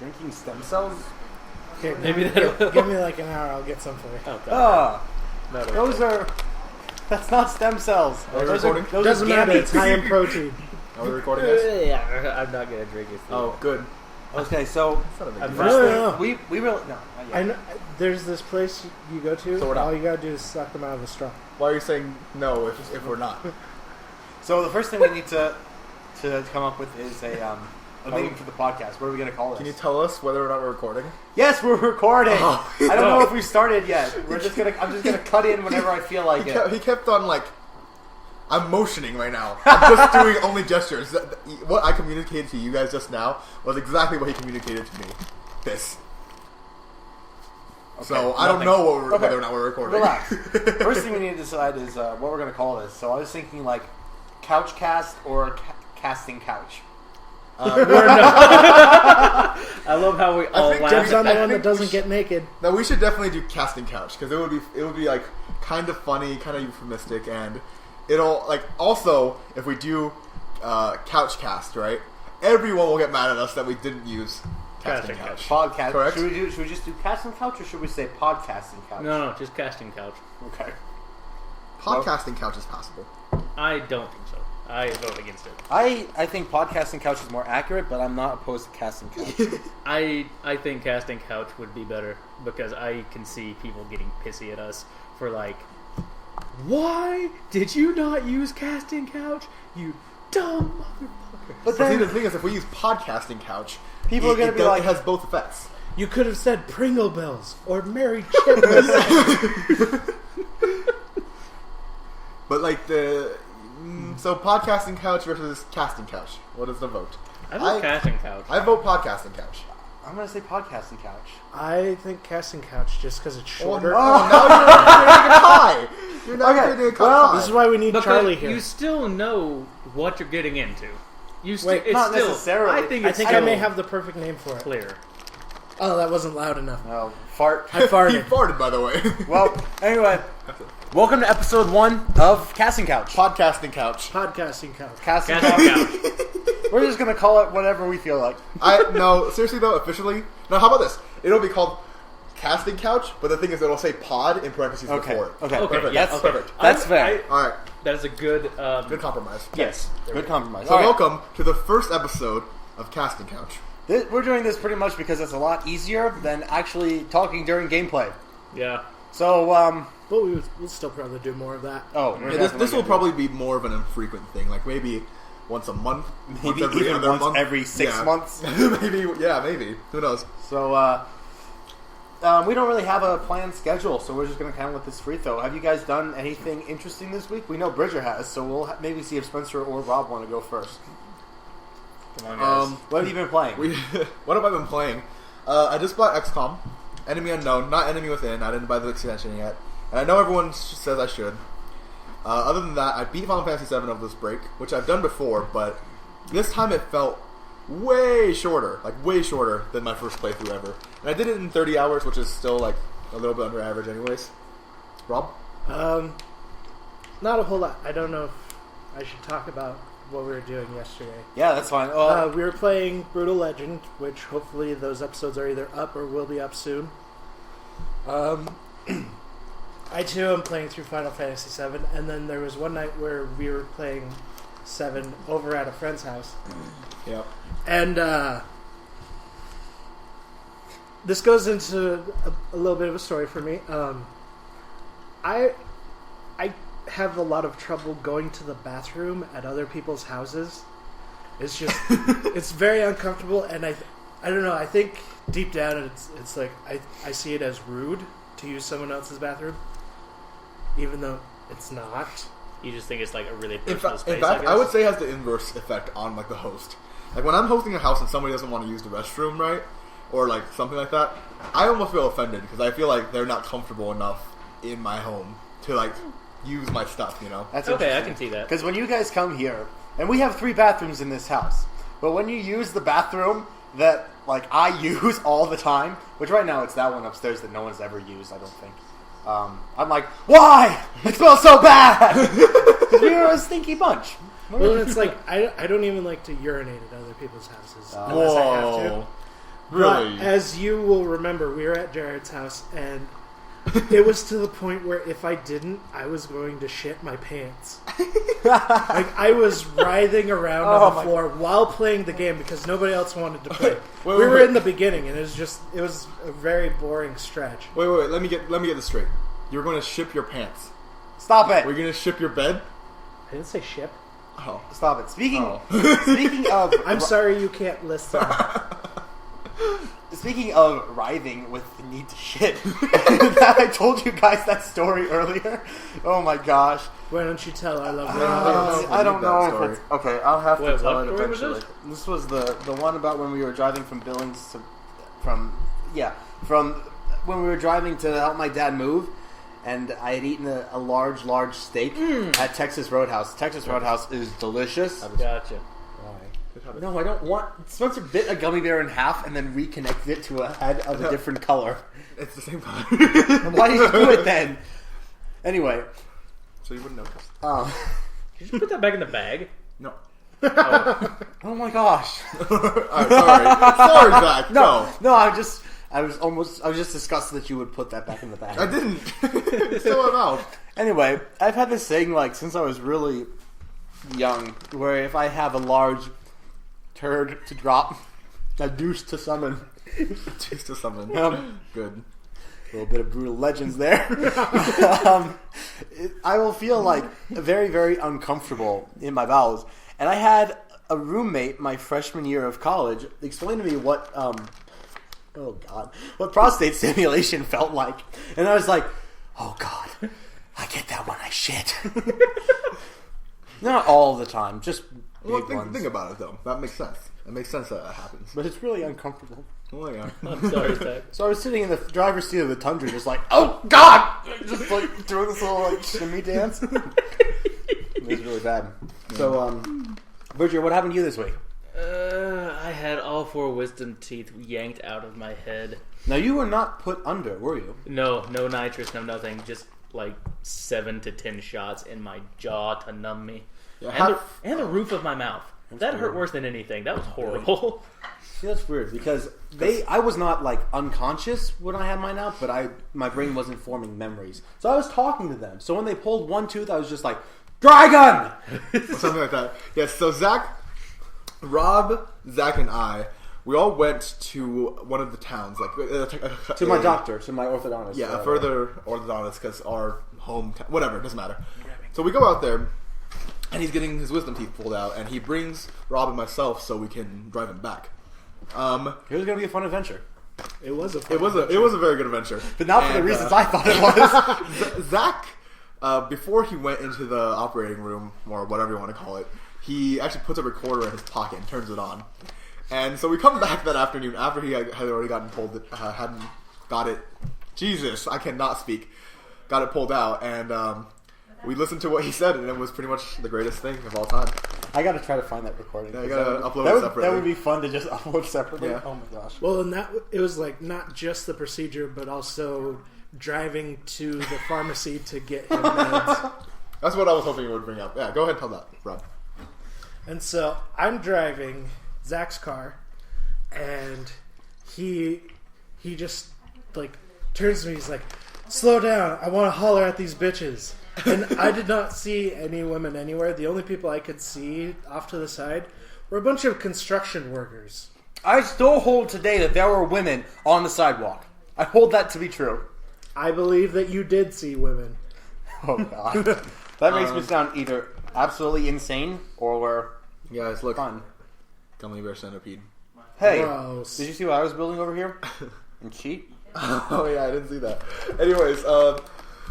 Drinking stem cells? Okay, Maybe give me like an hour. I'll get some for you. Oh, God. No, Those are... That's not stem cells. Are we Those recording? those Doesn't are matter. gametes. It's high in protein. Are we recording this? Yeah, I'm not gonna drink it. Oh, good. Okay, so... That's not a big I'm deal. not- No. We really... No, not yet. I know, there's this place you go to. So we're not. All you gotta do is suck them out of a straw. Why are you saying no if we're not? So the first thing we need to come up with is a name for the podcast. What are we going to call this? Can you tell us whether or not we're recording? Yes, we're recording. Oh. I don't know if we started yet. I'm just gonna cut in whenever I feel like it. He kept on like... I'm motioning right now. I'm just doing only gestures. What I communicated to you guys just now was exactly what he communicated to me. This. Okay, So I don't nothing. know Okay. whether or not we're recording. Relax. First thing we need to decide is what we're going to call this. So I was thinking like couch cast or casting couch. I love how we all think laugh. Jeff's on the I one that think we doesn't should- get naked. Now we should definitely do casting couch because it would be like kind of funny, kind of euphemistic, and it'll like also if we do couch cast, right? Everyone will get mad at us that we didn't use casting Casting couch. Podcast. Correct. Should we just do casting couch or should we say podcasting couch? No, just casting couch. Okay. Podcasting couch is possible. I don't think so. I vote against it. I think podcasting couch is more accurate, but I'm not opposed to casting couch. I think casting couch would be better because I can see people getting pissy at us for like, why did you not use casting couch? You dumb motherfucker. But But see, the then thing is, if we use podcasting couch, people are going to be like, it has both effects. You could have said Pringle Bells or Mary Chipmunk. But like so podcasting couch versus casting couch. What is the vote? I vote casting couch. I vote podcasting couch. I'm going to say podcasting couch. I think casting couch just because it's shorter. Oh, now you're creating a tie. You're not Okay, creating a well, tie. This is why we need Because Charlie here. you still know what you're getting into. You Wait, it's not still, necessarily. I think I it's think I still may have the perfect name for it. clear. Oh, that wasn't loud enough. No, fart. I He farted. farted, by the way. Well, anyway, welcome to episode 1 of Casting Couch. Podcasting couch. Podcasting couch. Casting Casting Couch. couch. We're just going to call it whatever we feel like. No, seriously though, officially. No, how about this? It'll be called casting couch, but the thing is, it'll say pod in parentheses Okay. before it. Okay. Okay, Perfect. yeah, That's okay. perfect. That's fair. All right, That is a good. good compromise. Yes. Good compromise. So All right. welcome to the first episode of Casting Couch. We're doing this pretty much because it's a lot easier than actually talking during gameplay. Yeah. So, But we'll still probably do more of that. we're Yeah, this definitely will gonna probably be more of an infrequent thing, like maybe once a month, Maybe once every even other once month. every 6 Yeah. months. maybe, yeah, maybe. Who knows? So, we don't really have a planned schedule, so we're just going to kind of let this free throw. Have you guys done anything interesting this week? We know Bridger has, so we'll maybe see if Spencer or Rob want to go first. Come on, guys. What have you been playing? What have I been playing? I just bought XCOM, Enemy Unknown, not Enemy Within. I didn't buy the extension yet, and I know everyone says I should. Other than that, I beat Final Fantasy VII over this break, which I've done before, but this time it felt way shorter than my first playthrough ever. And I did it in 30 hours, which is still like a little bit under average, anyways. Rob? Not a whole lot. I don't know if I should talk about what we were doing yesterday. Yeah, that's fine. We were playing Brutal Legend, which hopefully those episodes are either up or will be up soon. I too am playing through Final Fantasy VII, and then there was one night where we were playing 7 over at a friend's house. Yep. And this goes into a little bit of a story for me. I have a lot of trouble going to the bathroom at other people's houses. It's just it's very uncomfortable, and I don't know. I think deep down it's like I see it as rude to use someone else's bathroom, even though it's not. You just think it's like a really In personal space. fact, I I would guess? say it has the inverse effect on like the host. Like when I'm hosting a house and somebody doesn't want to use the restroom, right, or like something like that, I almost feel offended because I feel like they're not comfortable enough in my home to like use my stuff. You know? That's Okay, I can see that. Because when you guys come here, and we have 3 bathrooms in this house, but when you use the bathroom that like I use all the time, which right now it's that one upstairs that no one's ever used, I don't think. I'm like, why? It smells so bad. Because we are a stinky bunch. Well, it's like I don't even like to urinate at other people's houses unless I have to. Really? But as you will remember, we were at Jared's house, and it was to the point where if I didn't, I was going to shit my pants. Like, I was writhing around on the floor while playing the game because nobody else wanted to play. We were in the beginning, and it was a very boring stretch. Wait. Let me get this straight. You're going to ship your pants. Stop it. We're going to ship your bed? I didn't say ship. Oh. Stop it. Speaking Oh. of I'm sorry you can't listen. Speaking of writhing with the need to shit, I told you guys that story earlier. Oh my gosh. Why don't you tell our lovely Oh, audience? I don't that know story. if it's... Okay, I'll have to Wait, tell what it story was eventually. This was the one about when we were driving from Billings to... From when we were driving to help my dad move, and I had eaten a large steak at Texas Roadhouse. Texas Roadhouse is delicious. Gotcha. No, I don't want... Spencer bit a gummy bear in half and then reconnected it to a head of a different color. It's the same color. Why did you do it then? Anyway. So you wouldn't notice. Did you just put that back in the bag? No. Oh my gosh. Alright, sorry, Zach. No, I was just disgusted that you would put that back in the bag. I didn't. So I'm out. Anyway, I've had this saying like since I was really young, where if I have a large turd to drop, a deuce to summon. Just to summon. Good. A little bit of brutal legends there. I will feel like very, very uncomfortable in my bowels. And I had a roommate my freshman year of college explain to me what what prostate stimulation felt like. And I was like, oh God, I get that when I shit. Not all the time, just big ones. Think about it though. That makes sense. It makes sense that happens. But it's really uncomfortable. Oh yeah. I'm sorry, Zach. So I was sitting in the driver's seat of the Tundra, just like, oh God! Just like doing this little like shimmy dance. It was really bad. So, Virgil, what happened to you this week? I had all 4 wisdom teeth yanked out of my head. Now you were not put under, were you? No nitrous, no nothing. Just like 7 to 10 shots in my jaw to numb me. Yeah, And the roof of my mouth. That hurt worse than anything. That was horrible. See, that's weird because I was not like unconscious when I had mine out, but my brain wasn't forming memories. So I was talking to them. So when they pulled one tooth, I was just like, Dragon! or something like that. Yes. So Rob, Zach, and I, we all went to one of the towns, like to my doctor, to my orthodontist. Yeah, a further orthodontist because our home, whatever, it doesn't matter. So we go out there, and he's getting his wisdom teeth pulled out, and he brings Rob and myself so we can drive him back. It was gonna be a fun adventure, It was a It was a very good adventure, but not for the reasons I thought it was. Zach, before he went into the operating room or whatever you want to call it, he actually puts a recorder in his pocket and turns it on. And so we come back that afternoon after he had already gotten pulled, hadn't got it. Jesus, I cannot speak. Got it pulled out, and we listened to what he said, and it was pretty much the greatest thing of all time. I gotta try to find that recording. Yeah, you gotta upload it separately. That would be fun to just upload separately. Yeah. Oh my gosh. Well, and it was like not just the procedure, but also driving to the pharmacy to get him meds. That's what I was hoping you would bring up. Yeah, go ahead and tell that, Rob. And so I'm driving Zach's car, and he just like turns to me. He's like, "Slow down! I want to holler at these bitches." And I did not see any women anywhere. The only people I could see off to the side were a bunch of construction workers. I still hold today that there were women on the sidewalk. I hold that to be true. I believe that you did see women. Oh god. That makes me sound either absolutely insane or Guys, look. fun. Gummy Bear Centipede. Hey, Gross. did you see what I was building over here? And cheat? Oh yeah, I didn't see that. Anyways,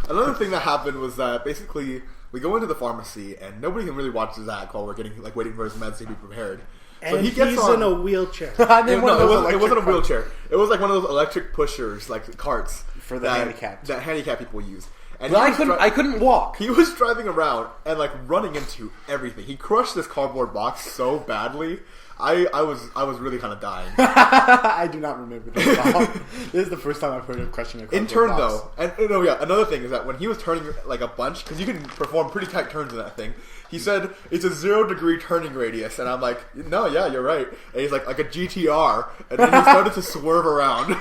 another thing that happened was that basically we go into the pharmacy and nobody can really watch Zach while we're waiting for his meds to be prepared. And so he gets he's on, in a wheelchair. I'm in one of those it wasn't a electric wheelchair. It was like one of those electric pushers, like carts For the handicapped. that handicapped people use. And But he was I couldn't walk. He was driving around and like running into everything. He crushed this cardboard box so badly. I was really kind of dying. I do not remember this song. This is the first time I've heard of crushing a cardboard In turn, box. though, and no, yeah, another thing is that when he was turning like a bunch, because you can perform pretty tight turns in that thing, he said it's a 0-degree turning radius, and I'm like, no, yeah, you're right. And he's like a GTR, and then he started to swerve around.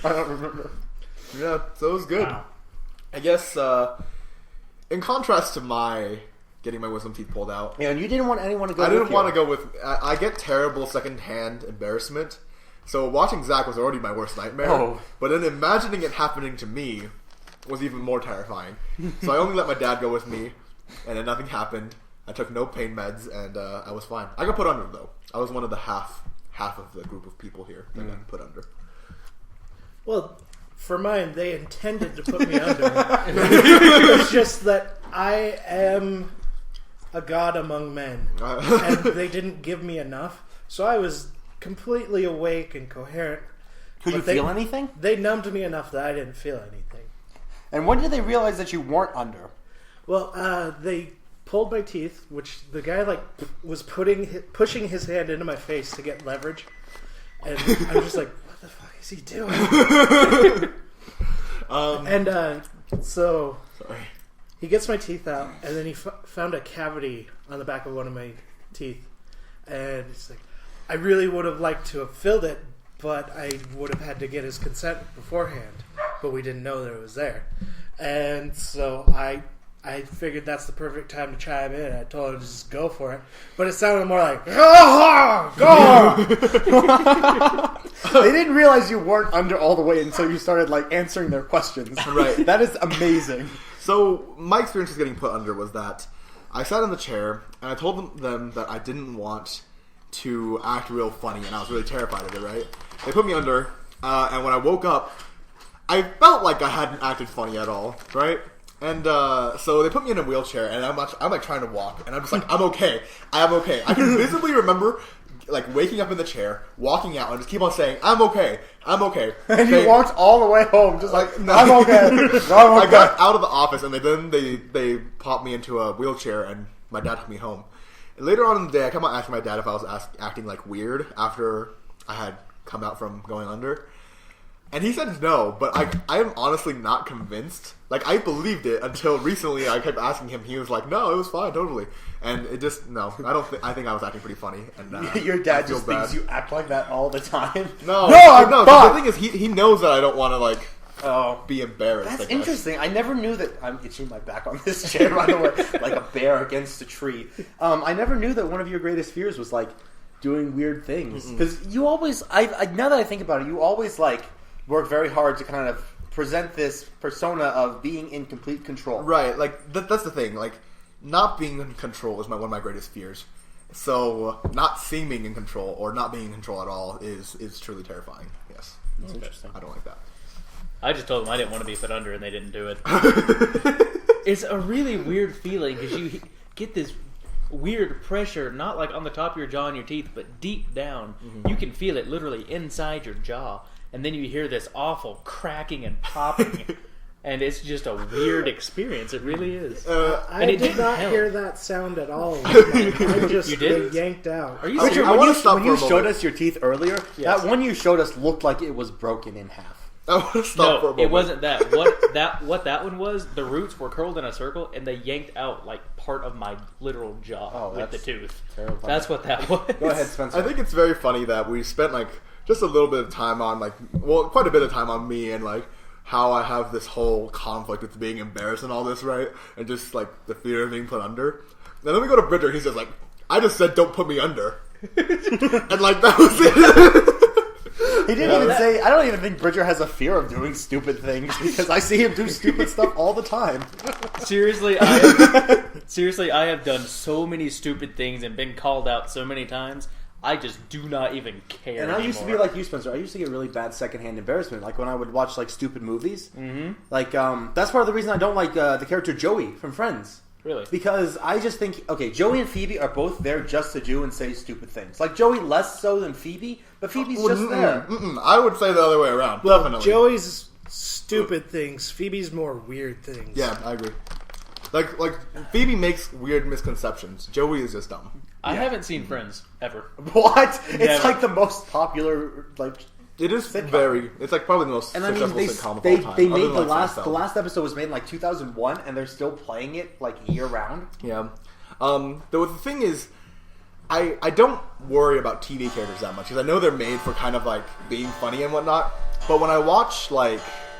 I don't remember. Yeah, so it was good. Wow. I guess in contrast to my getting my wisdom teeth pulled out, Yeah, and you didn't want anyone to go. I didn't want to to go with. I get terrible secondhand embarrassment. So watching Zach was already my worst nightmare. Oh. But then imagining it happening to me was even more terrifying. So I only let my dad go with me, and then nothing happened. I took no pain meds, and I was fine. I got put under though. I was one of the half of the group of people here that got put under. Well, for mine, they intended to put me under. It's just that I am a god among men, and they didn't give me enough. So I was completely awake and coherent. Could you But they- feel anything? They numbed me enough that I didn't feel anything. And when did they realize that you weren't under? Well, they pulled my teeth, which the guy was pushing his hand into my face to get leverage, and I was just like, "What the fuck is he doing?" So Sorry. he gets my teeth out, and then he found a cavity on the back of one of my teeth, and he's like, "I really would have liked to have filled it, but I would have had to get his consent beforehand, but we didn't know that it was there." And so I figured that's the perfect time to chime in. I told him to just go for it, but it sounded more like, "Go!" They didn't realize you weren't under all the way until you started like answering their questions. Right. That is amazing. So my experience with getting put under was that I sat in the chair and I told them that I didn't want to act real funny, and I was really terrified of it. Right? They put me under, and when I woke up, I felt like I hadn't acted funny at all. Right? And so they put me in a wheelchair, and I'm like trying to walk, and I'm just like, I'm okay. I am okay. I can visibly remember like waking up in the chair, walking out, and just keep on saying, I'm okay. I'm okay. And you walked all the way home, just like, No. I'm okay. I'm okay. I got out of the office, and they popped me into a wheelchair, and my dad took me home. And later on in the day, I kept on asking my dad if I was acting like weird after I had come out from going under. And he said no, but I am honestly not convinced. Like, I believed it until recently. I kept asking him. He was like, "No, it was fine, totally." And it just I don't think. I think I was acting pretty funny. And Your I dad feel just bad. thinks you act like that all the time. No, I'm no. fine. The thing is, he knows that I don't want to like Oh, be embarrassed. that's I guess. interesting. I never knew that. I'm itching my back on this chair, by the way, like a bear against a tree. I never knew that one of your greatest fears was like doing weird things. Because you always, I now that I think about it, you always like work very hard to kind of present this persona of being in complete control. Right, like that's the thing. Like, not being in control is one of my greatest fears. So, not seeming in control or not being in control at all is truly terrifying. Yes, That's interesting. I don't like that. I just told them I didn't want to be put under, and they didn't do it. It's a really weird feeling because you get this weird pressure, not like on the top of your jaw and your teeth, but deep down. You can feel it literally inside your jaw, and then you hear this awful cracking and popping, and it's just a weird experience. It really is. I And it did didn't not help. hear that sound at all. I just You didn't? yanked out. Are you Richard, serious? I wanna stop when for you a showed moment. us your teeth earlier, Yes. that one you showed us looked like it was broken in half. I want to stop for a No, moment. it wasn't that. What that one was, the roots were curled in a circle, and they yanked out like part of my literal jaw Oh, with the that's tooth. terrifying. That's what that was. Go ahead, Spencer. I think it's very funny that we spent like just a little bit of time on quite a bit of time on me and like how I have this whole conflict with being embarrassed and all this, right? And just like the fear of being put under. And then we go to Bridger. He's just like, "I just said don't put me under," and like that was it. He didn't even say. I don't even think Bridger has a fear of doing stupid things because I see him do stupid stuff all the time. Seriously, I have done so many stupid things and been called out so many times. I just do not even care. And I used to be anymore. like you, Spencer. I used to get really bad secondhand embarrassment, like when I would watch like stupid movies. Mm-hmm. Like that's part of the reason I don't like the character Joey from Friends. Really? Because I just think, okay, Joey and Phoebe are both there just to do and say stupid things. Like Joey less so than Phoebe, but Phoebe's just there. I would say the other way around. Definitely. Joey's stupid things. Phoebe's more weird things. Yeah, I agree. Like Phoebe makes weird misconceptions. Joey is just dumb. I haven't seen Friends ever. What? It's Never. like the most popular like. It is Sitcom. very. It's like probably the most And I mean, successful they sitcom of all time. they other made than, the like, last Seinfeld. the last episode was made in like 2001, and they're still playing it like year round. Yeah. The thing is, I don't worry about TV characters that much because I know they're made for kind of like being funny and whatnot. But when I watch like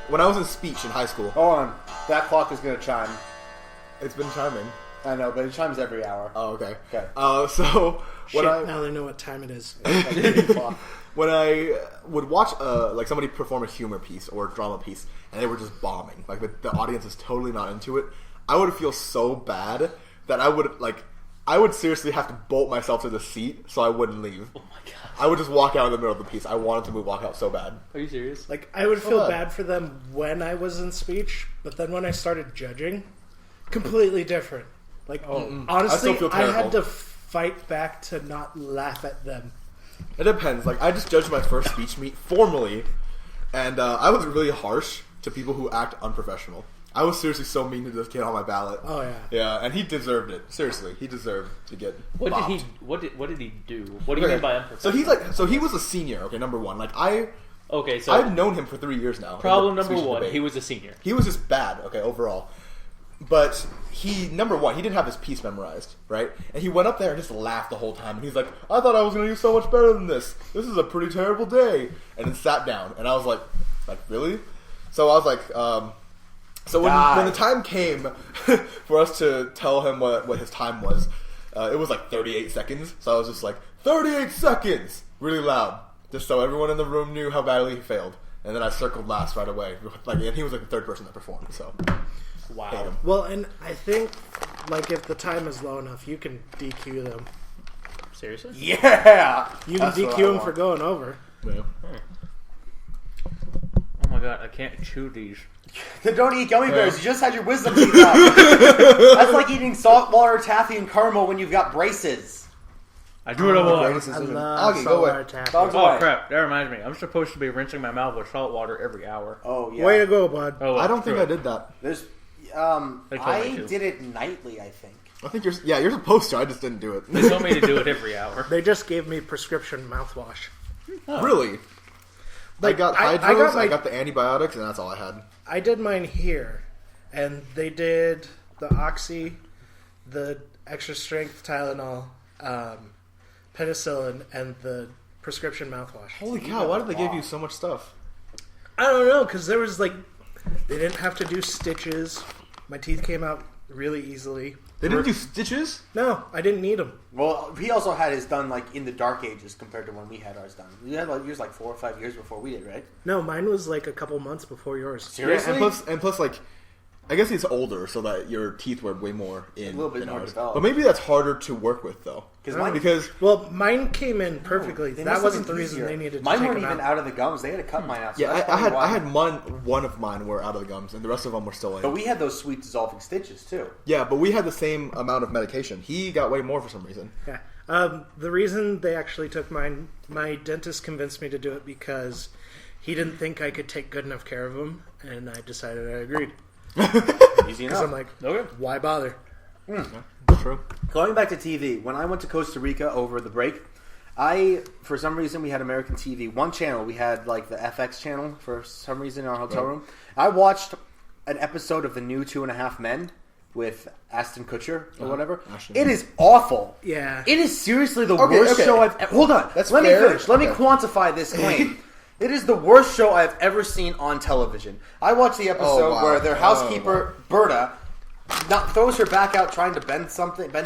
when I was in speech in high school, Hold on, that clock is gonna chime. it's been chiming. I know, but it chimes every hour. Oh, okay. Okay. So Shit, when now they know what time it is. Like, every clock. when I would watch like somebody perform a humor piece or a drama piece and they were just bombing, like the audience is totally not into it, I would feel so bad that I would seriously have to bolt myself to the seat so I wouldn't leave. Oh my god. I would just walk out in the middle of the piece. I wanted to walk out so bad. Are you serious? Like, I would feel What? bad for them when I was in speech, but then when I started judging, completely different. Like, I honestly, still feel I terrible. had to fight back to not laugh at them. It depends. Like I just judged my first speech meet formally, and I was really harsh to people who act unprofessional. I was seriously so mean to this kid on my ballot. Oh, yeah. Yeah, and he deserved it. Seriously, he deserved to get. What bopped. did he? What did he do? What do you mean by unprofessional? So he was a senior. Okay, number one. Like Okay, so I've known him for 3 years now. problem in the number speech one, debate. he was a senior. He was just bad, okay, overall. But number one, he didn't have his piece memorized, right? And he went up there and just laughed the whole time. And he's like, I thought I was going to do so much better than this. This is a pretty terrible day. And then sat down. And I was like, really? So I was like, so when the time came for us to tell him what his time was, it was like 38 seconds. So I was just like, 38 seconds! Really loud. Just so everyone in the room knew how badly he failed. And then I circled last right away. Like, and he was like the third person that performed, so hate Wow. him. Well, and I think, like, if the time is low enough, you can DQ them. Seriously? Yeah, You can That's what I DQ them want. for going over. Yeah. Oh my god, I can't chew these. Then don't eat gummy bears. You just had your wisdom teeth out. That's like eating saltwater taffy and caramel when you've got braces. I drew it a lot. Greatest I decision. love Augie, go away. saltwater taffy. Dogs Oh away. crap! That reminds me. I'm supposed to be rinsing my mouth with salt water every hour. Oh yeah. Way to go, bud. Oh, well, I don't think screw I it. did that. There's, They told me I to. did it nightly. I think. I think you're supposed to. I just didn't do it. They told me to do it every hour. They just gave me prescription mouthwash. Really? Like, I got I hydros, got I my- got the antibiotics, and that's all I had. I did mine here, and they did the Oxy, the extra strength Tylenol, penicillin, and the prescription mouthwash. Holy cow! Why did they give you so much stuff? I don't know, because there was like, they didn't have to do stitches. My teeth came out really easily. They didn't do stitches. No, I didn't need them. Well, he also had his done like in the dark ages compared to when we had ours done. You had like yours like 4 or 5 years before we did, right? No, mine was like a couple months before yours. Seriously? Yeah, and plus, like, I guess he's older, so that your teeth were way more in. A little bit than more ours. developed. But maybe that's harder to work with, though. Because Well, mine came in perfectly. They That must wasn't have the been reason easier. they needed to Mine take weren't them even out of the gums. They had to cut mine out. So yeah, that's I had probably why. one of mine were out of the gums, and the rest of them were still in. But we had those sweet dissolving stitches too. Yeah, but we had the same amount of medication. He got way more for some reason. Yeah. The reason they actually took mine, my dentist convinced me to do it because he didn't think I could take good enough care of him, and I decided I agreed. Easy Because enough. I'm like, Okay. why bother? True. Going back to TV, when I went to Costa Rica over the break, for some reason, we had American TV. One channel, we had like the FX channel for some reason in our hotel room. I watched an episode of the new 2.5 Men with Ashton Kutcher or whatever. Ashton. It is awful. Yeah. It is seriously the Okay, worst okay. show I've hold on. That's Let fair. me finish. Let me Okay. quantify this claim. It is the worst show I've ever seen on television. I watched the episode wow. where their Oh, housekeeper, Berta, throws her back out trying to bend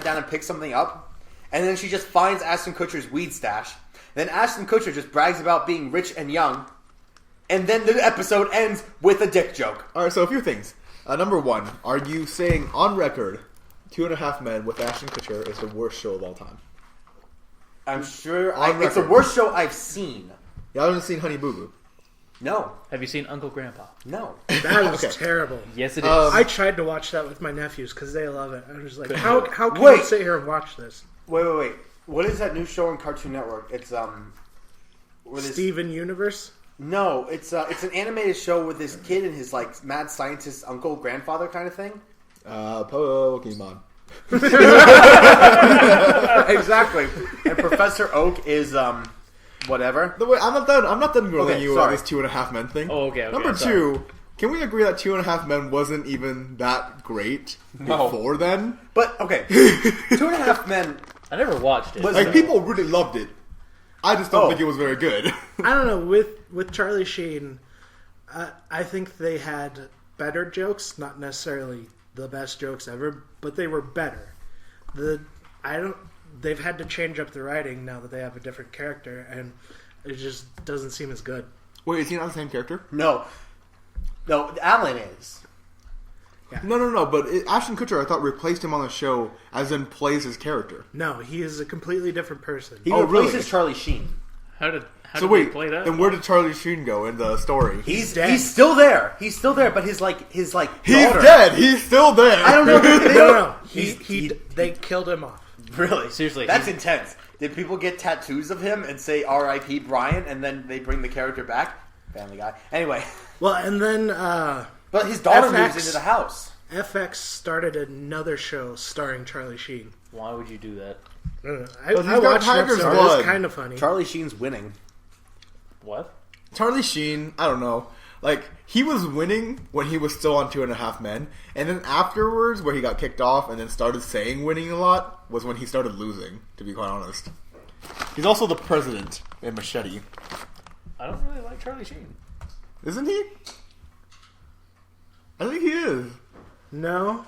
down and pick something up, and then she just finds Ashton Kutcher's weed stash. Then Ashton Kutcher just brags about being rich and young, and then the episode ends with a dick joke. All right, so a few things. Number one, are you saying on record, 2.5 Men with Ashton Kutcher is the worst show of all time? I'm sure On it's the record. worst show I've seen. You haven't seen Honey Boo Boo? No, Have you seen Uncle Grandpa? no. That was Okay. terrible. Yes, it is. I tried to watch that with my nephews because they love it. I was like, Couldn't how do it. can Wait. you sit here and watch this? Wait. What is that new show on Cartoon Network? It's where this Steven Universe? No, it's an animated show with this kid and his like mad scientist uncle grandfather kind of thing. Pokemon. Exactly. And Professor Oak is whatever. No, wait, I'm not done grilling Okay, you sorry. on this 2.5 Men thing. Oh, okay. Number sorry. 2, can we agree that 2.5 Men wasn't even that great No. before then? But okay, 2.5 Men. I never watched it. Was- Like so- people really loved it. I just don't Oh. think it was very good. I don't know. With Charlie Sheen, I think they had better jokes, not necessarily the best jokes ever, but they were better. They've had to change up the writing now that they have a different character, and it just doesn't seem as good. Wait, is he not the same character? No, Alan is. No. But Ashton Kutcher, I thought, replaced him on the show, as in plays his character. No, he is a completely different person. He Oh, replaces really? Charlie Sheen. How did So they wait, play that? then where did Charlie Sheen go in the story? He's dead. He's still there. He's still there, but his He's daughter. dead. He's still there. I don't know. No. He- They killed him off. Really? Seriously, That's he's- intense. Did people get tattoos of him and say R.I.P. Brian, and then they bring the character back? Family Guy. Anyway, Well, and then but his daughter FX. moves into the house. FX started another show starring Charlie Sheen. Why would you do that? I don't know. But he's I got watched an tiger's episode. It blood. was kind of funny. Charlie Sheen's winning. What? Charlie Sheen, I don't know. Like, he was winning when he was still on 2.5 Men, and then afterwards, where he got kicked off and then started saying winning a lot, was when he started losing, to be quite honest. He's also the president in Machete. I don't really like Charlie Sheen. Isn't he? I think he is. No.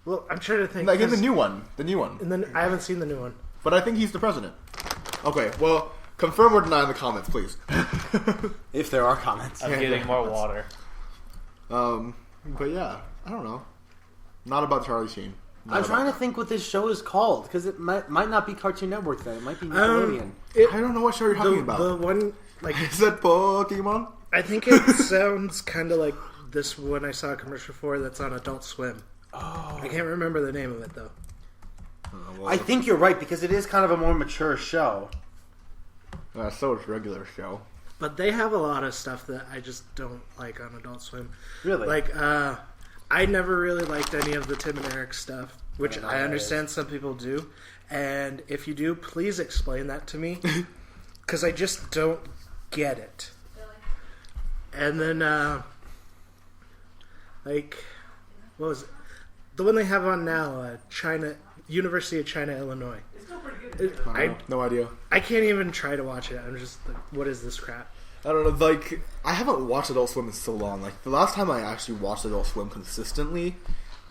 Well, I'm trying to think. Like, in the 'cause- new one. The new one. And then I haven't seen the new one. But I think he's the president. Okay, well, confirm or deny in the comments, please. If there are comments. I'm Yeah, getting more that's- water. But yeah, I don't know. Not about Charlie Sheen. Not I'm about- trying to think what this show is called, because it might not be Cartoon Network then. It might be Nickelodeon. I don't know what show you're talking about. The one, like, Is that Pokemon? I think it sounds kind of like this one I saw a commercial for that's on Adult Swim. Oh. I can't remember the name of it, though. I think you're right, because it is kind of a more mature show. So it's regular show. But they have a lot of stuff that I just don't like on Adult Swim. Really? Like, I never really liked any of the Tim and Eric stuff, which know I that understand some people do. And if you do, please explain that to me, because I just don't get it. And then, like, what was it? The one they have on now, University of China, Illinois. No idea. I can't even try to watch it. I'm just like, what is this crap? I don't know. Like, I haven't watched Adult Swim in so long. Like, the last time I actually watched Adult Swim consistently,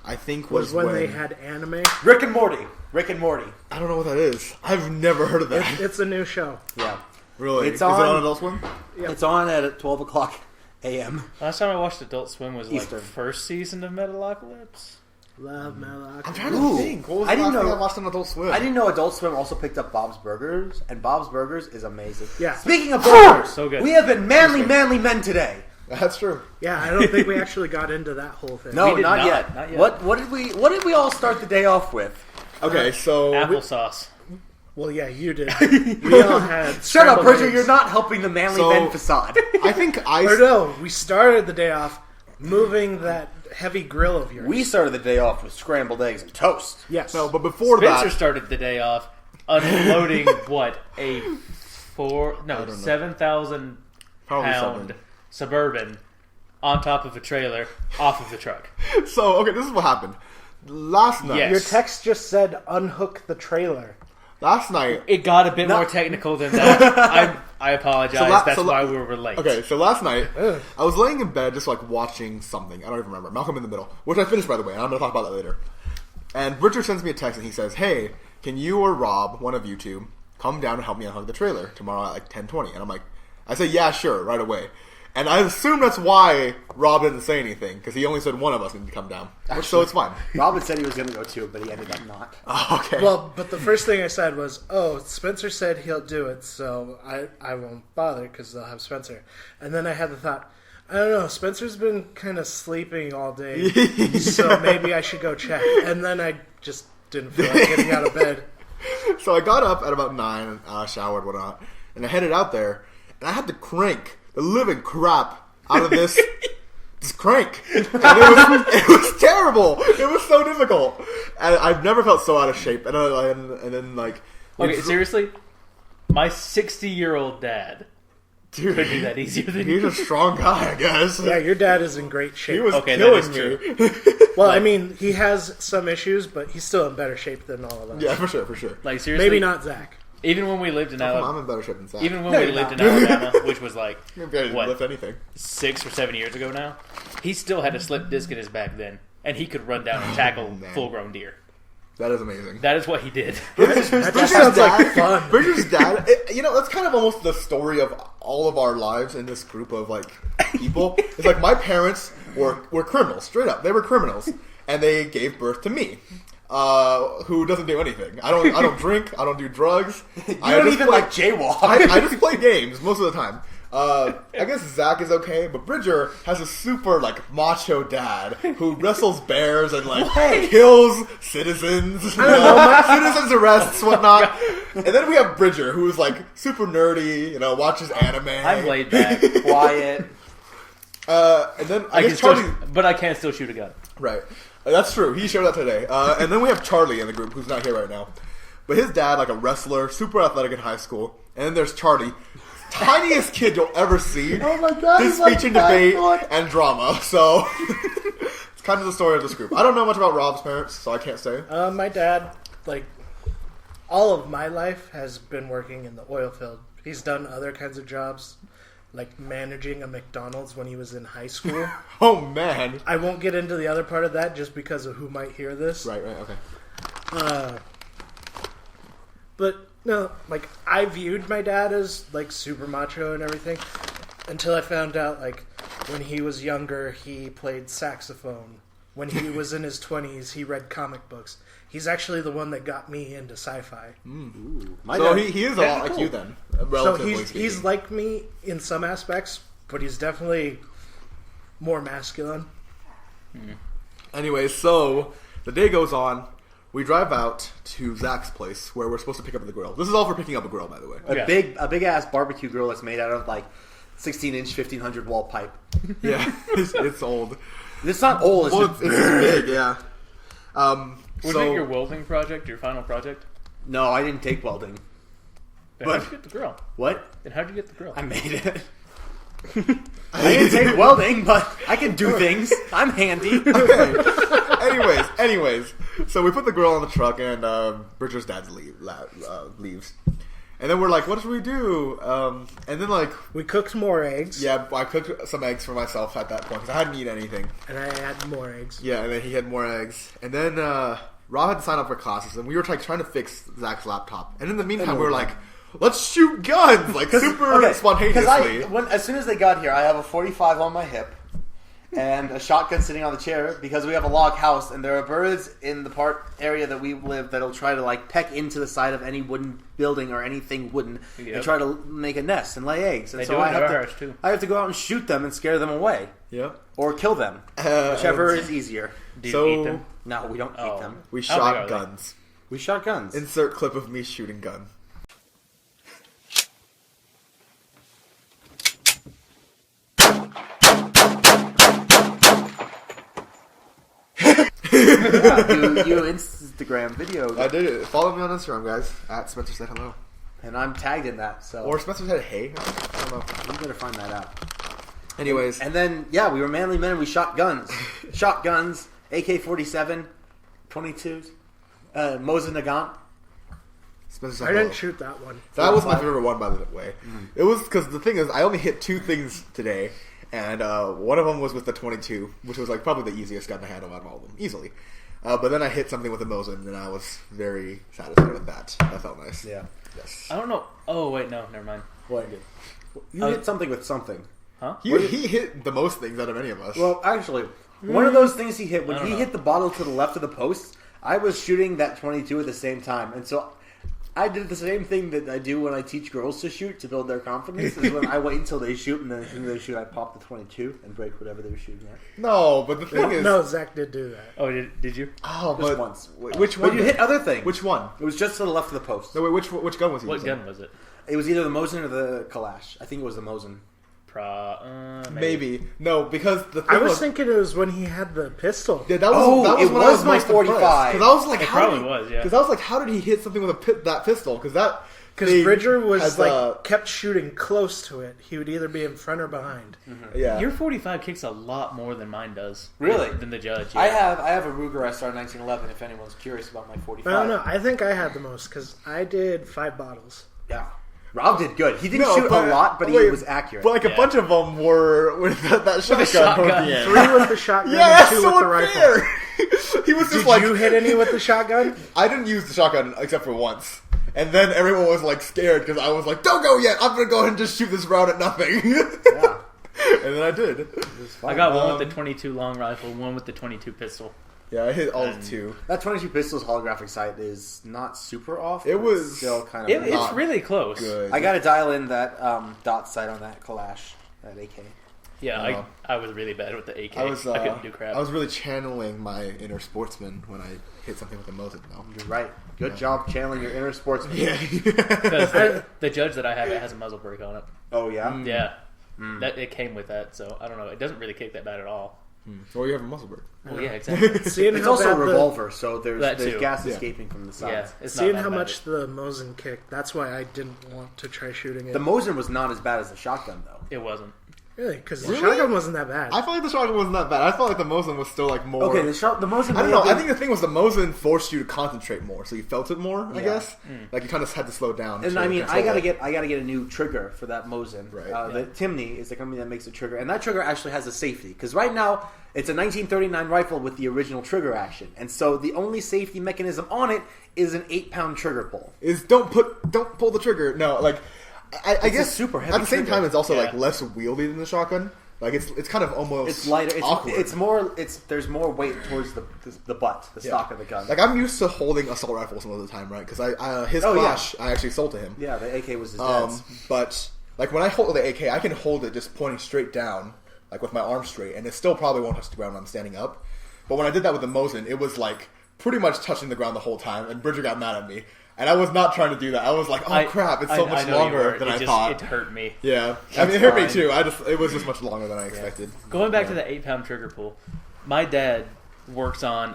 I think Was when they had anime. Rick and Morty. Rick and Morty. I don't know what that is. I've never heard of that. It's a new show. Yeah. Really? It's Is it on- on Adult Swim? Yeah. It's on at 12 o'clock a.m. Last time I watched Adult Swim was like Eastern. the first season of Metalocalypse. Love Melloc. I'm trying to Ooh. think. What was I the didn't last thing know- I watched on Adult Swim? I didn't know Adult Swim also picked up Bob's Burgers, and Bob's Burgers is amazing. Yeah. Speaking of burgers, So good. we have been manly men today. That's true. Yeah, I don't think we actually got into that whole thing. No, We did not, not. yet. Not yet. What did we all start the day off with? Okay, so... Applesauce. Well, yeah, you did. We all had. Shut up, scrambled Bridger. eggs. You're not helping the manly So- men facade. I think Or no, we started the day off moving that heavy grill of yours. We started the day off with scrambled eggs and toast. Yes. No, but before Spencer that... started the day off unloading what a 7,000 Probably pound something. Suburban on top of a trailer off of the truck. So, okay, this is what happened. Last night... Yes. Your text just said unhook the trailer. Last night... It got a bit more technical than that. I apologize. That's so why we were late. Okay, so last night, Ugh. I was laying in bed just like watching something. I don't even remember. Malcolm in the Middle, which I finished by the way, and I'm going to talk about that later. And Richard sends me a text and he says, "Hey, can you or Rob, one of you two, come down and help me unhook the trailer tomorrow at like 10:20?" And I'm like, I say, "Yeah, sure," right away. And I assume that's why Rob didn't say anything, because he only said one of us needed to come down. So it's fine. Robin said he was going to go too, but he ended up not. Okay. Well, but the first thing I said was, "Oh, Spencer said he'll do it, so I won't bother because they'll have Spencer." And then I had the thought, I don't know, Spencer's been kind of sleeping all day, so maybe I should go check. And then I just didn't feel like getting out of bed. So I got up at about 9, showered, whatnot, and I headed out there. and I had to crank the living crap out of this crank. And it was terrible. It was so difficult, and I've never felt so out of shape. And then like, Okay, seriously, my 60-year-old dad dude, could do that easier than he's you. a strong guy, I guess. Yeah, your dad is in great shape. He was Okay, killing that is me. Well, I mean, he has some issues, but he's still in better shape than all of us. Yeah, for sure. Like seriously, Maybe not Zach. Even when we lived in Alabama, I'm in better shape than Zach. even when No, we you're lived in not. Alabama, which was like Maybe I didn't what? lift anything. 6 or 7 years ago now, he still had a slip disc in his back then, and he could run down and tackle man. full-grown deer. That is amazing. That is what he did. That just sounds like fun. Bridger's dad, that's kind of almost the story of all of our lives in this group of like people. It's like my parents were criminals, straight up. They were criminals, and they gave birth to me, who doesn't do anything. I don't drink. I don't do drugs. You don't even like jaywalk. I just play games most of the time. I guess Zach is okay, but Bridger has a super like macho dad who wrestles bears and like kills citizens, citizens arrests, whatnot. And then we have Bridger, who is like super nerdy, watches anime. I'm laid back, Quiet. And then I I can guess still, Charlie. but I can still shoot a gun. Right, that's true. He showed up today. And then we have Charlie in the group, who's not here right now. But his dad, like a wrestler, super athletic in high school. And then there's Charlie. Tiniest kid you'll ever see. Oh my God, His he's like speech and 5 debate foot. and drama. So it's kind of the story of this group. I don't know much about Rob's parents, so I can't say. My dad, like, all of my life has been working in the oil field. He's done other kinds of jobs, like managing a McDonald's when he was in high school. Oh man. I won't get into the other part of that just because of who might hear this. Right, okay. But no, like I viewed my dad as like super macho and everything until I found out like when he was younger he played saxophone. When he was in his 20s he read comic books. He's actually the one that got me into sci-fi. My So dad- he is a lot like you then, So relatively he's speaking. like me in some aspects, but he's definitely more masculine. Anyway, so the day goes on. We drive out to Zach's place where we're supposed to pick up the grill. This is all for picking up a grill, by the way. a Yeah. big ass barbecue grill that's made out of like 16-inch 1500 wall pipe. Yeah, it's old. It's not old. It's Well, just it's big, yeah. Was it your welding project, your final project? no. I didn't take welding. Then What? how'd you get the grill? What? Then how'd you get the grill? I made it. I didn't take welding, but I can do things. I'm handy. Anyways, so we put the grill on the truck, and Bridger's dad leaves, and then we're like, "What should we do?" And then like, We cooked more eggs. yeah, I cooked some eggs for myself at that point because I hadn't eaten anything. And I had more eggs. Yeah, and then he had more eggs, and then Rob had to sign up for classes, and we were trying to fix Zach's laptop, and in the meantime, we were like, "Let's shoot guns!" Like super spontaneously. As soon as they got here, I have a 45 on my hip and a shotgun sitting on the chair because we have a log house and there are birds in the part area that we live that'll try to like peck into the side of any wooden building or anything wooden Yep. and try to make a nest and lay eggs. And They so do it I in have our to, house, too. I have to go out and shoot them and scare them away Yeah. or kill them, whichever is easier. Do you So- eat them? No, we don't Oh. eat them. We How big shot are they? guns. We shot guns. Insert clip of me shooting gun. You Instagram video, I did it. Follow me on Instagram, guys. At Spencer Said Hello. and I'm tagged in that. So Or Spencer Said Hey. I don't know. you better find that out. Anyways. And then, yeah, we were manly men and we shot guns. Shotguns, AK-47, 22s, Mosin Nagant. Spencer Said I Hello. didn't shoot that one. That was my favorite one, by the way. It was because the thing is, I only hit 2 things today, and one of them was with the 22, which was like probably the easiest gun to handle out of all of them, easily. But then I hit something with the Mosin, and I was very satisfied with that. That felt nice. Yeah. Yes. I don't know. Oh wait, no, never mind. What I did. You hit something with something. Huh? He hit the most things out of any of us. Well, actually, one of those things he hit, when I don't he know. hit the bottle to the left of the post, I was shooting that 22 at the same time. And so I did the same thing that I do when I teach girls to shoot to build their confidence, is when I wait until they shoot, and then as soon as they shoot, I pop the 22 and break whatever they were shooting at. no, but the thing is, No, Zach did do that. Oh, did you? oh, Just but once. which one? But you hit other things. Which one? It was just to the left of the post. No, wait, which gun was he What using? gun was it? It was either the Mosin or the Kalash. I think it was the Mosin. Maybe. No, because the thing I was thinking it was when he had the pistol. Yeah, that was it when I was my most 45. impressed. Because I was like, It how probably did he, was, yeah. Because I was like, how did he hit something with that pistol? Because Bridger was has, kept shooting close to it. He would either be in front or behind. yeah. Your 45 kicks a lot more than mine does. Really? Than the judge. Yeah. I have a Ruger SR 1911. If anyone's curious about my 45. I don't know. I think I had the most because I did 5 bottles. Yeah, Rob did good. He didn't No, shoot but- a lot, but he wait, was accurate. But like a Yeah. bunch of them were with that shotgun. shotgun. At the end. 3 with the shotgun Yeah, and that's 2 so with the rifle. unfair. He was just Did like, you hit any with the shotgun? I didn't use the shotgun except for once. And then everyone was like scared because I was like, don't go yet. I'm going to go ahead and just shoot this round at nothing. Yeah, And then I did. it was fun. I got one with the 22 long rifle, one with the 22 pistol. Yeah, I hit all And- 2. That 22 pistols holographic sight is not super off. It but was- still kind It, of. it's Not really close. Good. I got to dial in that dot sight on that Kalash, that AK. Yeah, Oh. I was really bad with the AK. I was, I couldn't do crap. I was really channeling my inner sportsman when I hit something with a Mosin, though. You're right. Good job channeling your inner sportsman. Yeah. Because the judge that I have, it has a muzzle brake on it. Oh yeah. Yeah. That it came with that, so I don't know. It doesn't really kick that bad at all. Well, you have a muscle break. Well, yeah, exactly. Seeing It's how also a bad the- revolver, so there's That too. gas Yeah. escaping from the yeah, sides. it's Seeing not how that much the Mosin kicked, that's why I didn't want to try shooting it. The Mosin was not as bad as the shotgun, though. It wasn't. Really? Because the Really? shotgun wasn't that bad. I felt like the shotgun wasn't that bad. I felt like the Mosin was still like more. Okay, the Mosin. I don't know. I think the thing was the Mosin forced you to concentrate more, so you felt it more. I Yeah. guess like you kind of had to slow down. And to I mean, control it. I gotta get a new trigger for that Mosin. Right. The Timney is the company that makes the trigger, and that trigger actually has a safety because right now it's a 1939 rifle with the original trigger action, and so the only safety mechanism on it is an 8-pound trigger pull. Is don't pull the trigger. No, like I It's a guess super heavy at the same trigger. time it's also like Yeah. less wieldy than the shotgun. Like it's kind of almost It's lighter. awkward. There's more weight towards the butt, the stock of the gun. Like I'm used to holding assault rifles most of the time, right? Because his Oh, yeah. Flash I actually sold to him. yeah, the AK was his dad's. But like when I hold the AK, I can hold it just pointing straight down, like with my arm straight, and it still probably won't touch the ground when I'm standing up. But when I did that with the Mosin, it was like pretty much touching the ground the whole time, and Bridger got mad at me. And I was not trying to do that. I was like, "Oh crap! It's so much know you longer were. than It I just, thought." It hurt me. Yeah, I mean, it hurt me fine. too. It was just much longer than I expected. Going back to the 8-pound trigger pull, my dad works on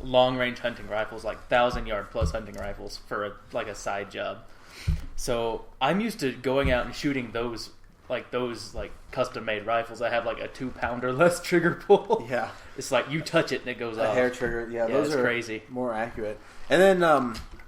long-range hunting rifles, like 1,000-yard plus hunting rifles for a side job. So I'm used to going out and shooting those custom-made rifles. I have like a 2-pounder less trigger pull. Yeah. It's like you touch it and it goes A off. hair trigger. Yeah, those it's are crazy. more accurate. And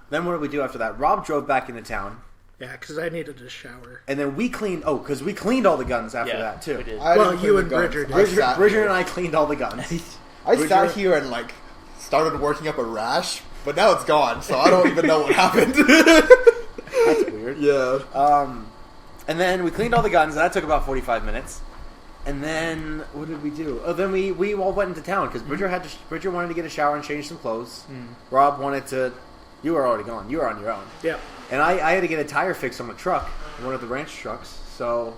then what did we do after that? Rob drove back into town, Yeah, because I needed a shower. and then we cleaned. Oh, because we cleaned all the guns after Yeah, that too. we did. I Well, didn't you clean and the guns. Bridger did. I sat Bridger here. and I cleaned all the guns. I Bridger- sat here and like started working up a rash, but now it's gone, so I don't even know what happened. That's weird. Yeah. And then we cleaned all the guns, and that took about 45 minutes. And then what did we do? Oh, then we all went into town because Bridger wanted to get a shower and change some clothes. Rob wanted to. You were already gone. You were on your own. Yep. And I had to get a tire fix on the truck, one of the ranch trucks. So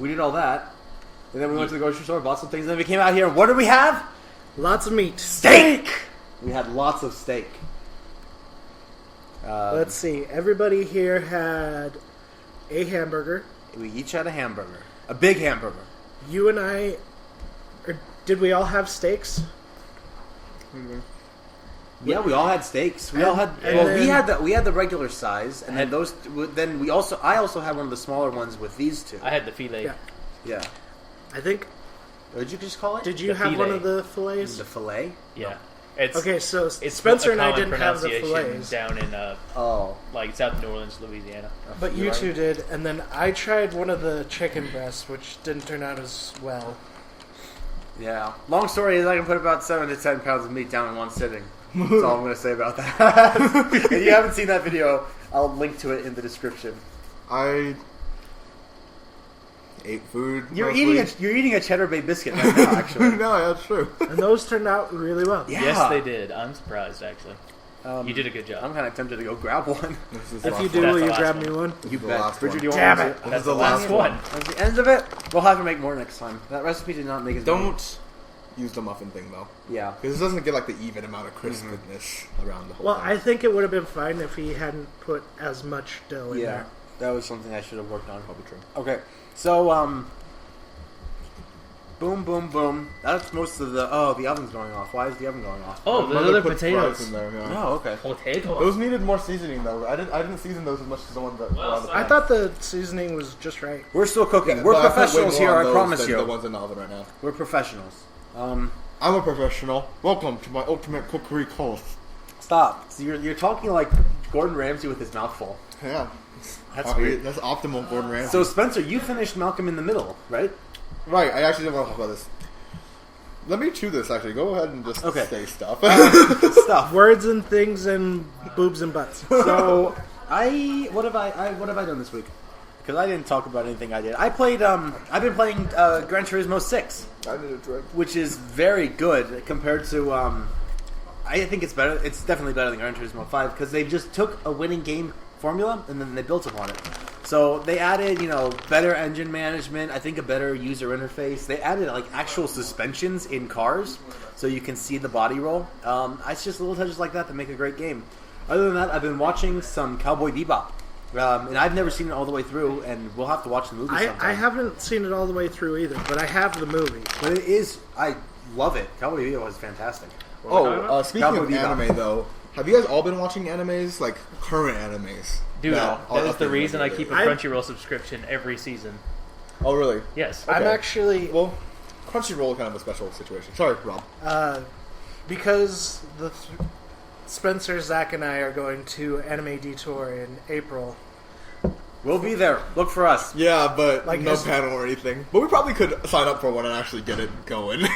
we did all that. And then we went to the grocery store, bought some things, and then we came out here. And what did we have? Lots of meat. Steak! We had lots of steak. Let's see. Everybody here had a hamburger. We each had a hamburger. A big hamburger. You and I... Or did we all have steaks? Yeah, we all had steaks. We And- all had. and Well, then- we had the regular size, and then those. Then I also had one of the smaller ones with these two. I had the filet. Yeah. Yeah. I think... What did you just call it? Did you The have one filet. of the fillets? The fillet? Yeah. It's Okay, so it's Spencer a and I common didn't have the pronunciation fillets. down in Oh. like South New Orleans, Louisiana. But you You're two right. did, and then I tried one of the chicken breasts, which didn't turn out as well. Yeah. Long story is I can put about 7 to 10 pounds of meat down in one sitting. That's all I'm going to say about that. If you haven't seen that video, I'll link to it in the description. I ate food. You're mostly. eating a Cheddar Bay biscuit right now, actually. No, yeah, that's true. And those turned out really well. Yeah. Yes, they did. I'm surprised actually. Um, You did a good job. I'm kind of tempted to go grab one. This is If the you last do, one. That's will the you last grab one. me one? You The bet. last Bridger, one. do you want Damn one? it. This That's is the the last last one. one. That's the end of it. We'll have to make more next time. That recipe did not make as many. Don't use the muffin thing though, Yeah. because it doesn't get like the even amount of crispness around the whole Well, thing. I think it would have been fine if he hadn't put as much dough in Yeah. there. That was something I should have worked on. Probably true. Okay, so boom, boom, boom. That's most of the. Oh, the oven's going off. Why is the oven going off? Oh, the Mother other put potatoes. fries in there, yeah. Oh, okay. Potatoes. Those needed more seasoning though. I didn't season those as much as the ones that were on the I pan. thought the seasoning was just right. We're still cooking. Yeah, We're but I put way professionals more here. on I those promise than you. The ones in the oven right now. We're professionals. I'm a professional. Welcome to my ultimate cookery course. Stop. So you're talking like Gordon Ramsay with his mouth full. Yeah, That's weird. That's optimal Gordon Ramsay. So Spencer, you finished Malcolm in the Middle, right? Right, I actually didn't want to talk about this. Let me chew this, actually. Go ahead and just Okay. say stuff. Stuff. Words and things and boobs and butts. So what have I done this week? Because I didn't talk about anything I did. I've been playing Gran Turismo 6, I need a drink. which is very good compared to I think it's better. It's definitely better than Gran Turismo 5 because they just took a winning game formula and then they built upon it. So they added, better engine management. I think a better user interface. They added like actual suspensions in cars, so you can see the body roll. It's just little touches like that that make a great game. Other than that, I've been watching some Cowboy Bebop, and I've never seen it all the way through. And we'll have to watch the movie sometime. I haven't seen it all the way through either, but I have the movie. But it is. I love it. Cowboy Bebop is fantastic. Speaking Cowboy of Bebop. anime, though, have you guys all been watching animes? Like, current animes? Dude, No, that is the updated reason I ones. keep a I- Crunchyroll subscription every season. Oh, really? Yes. Okay. I'm actually Well, Crunchyroll is kind of a special situation. Sorry, Rob. because Spencer, Zach, and I are going to Anime Detour in April. We'll be there. Look for us. Yeah, but Like, no as- panel or anything. But we probably could sign up for one and actually get it going.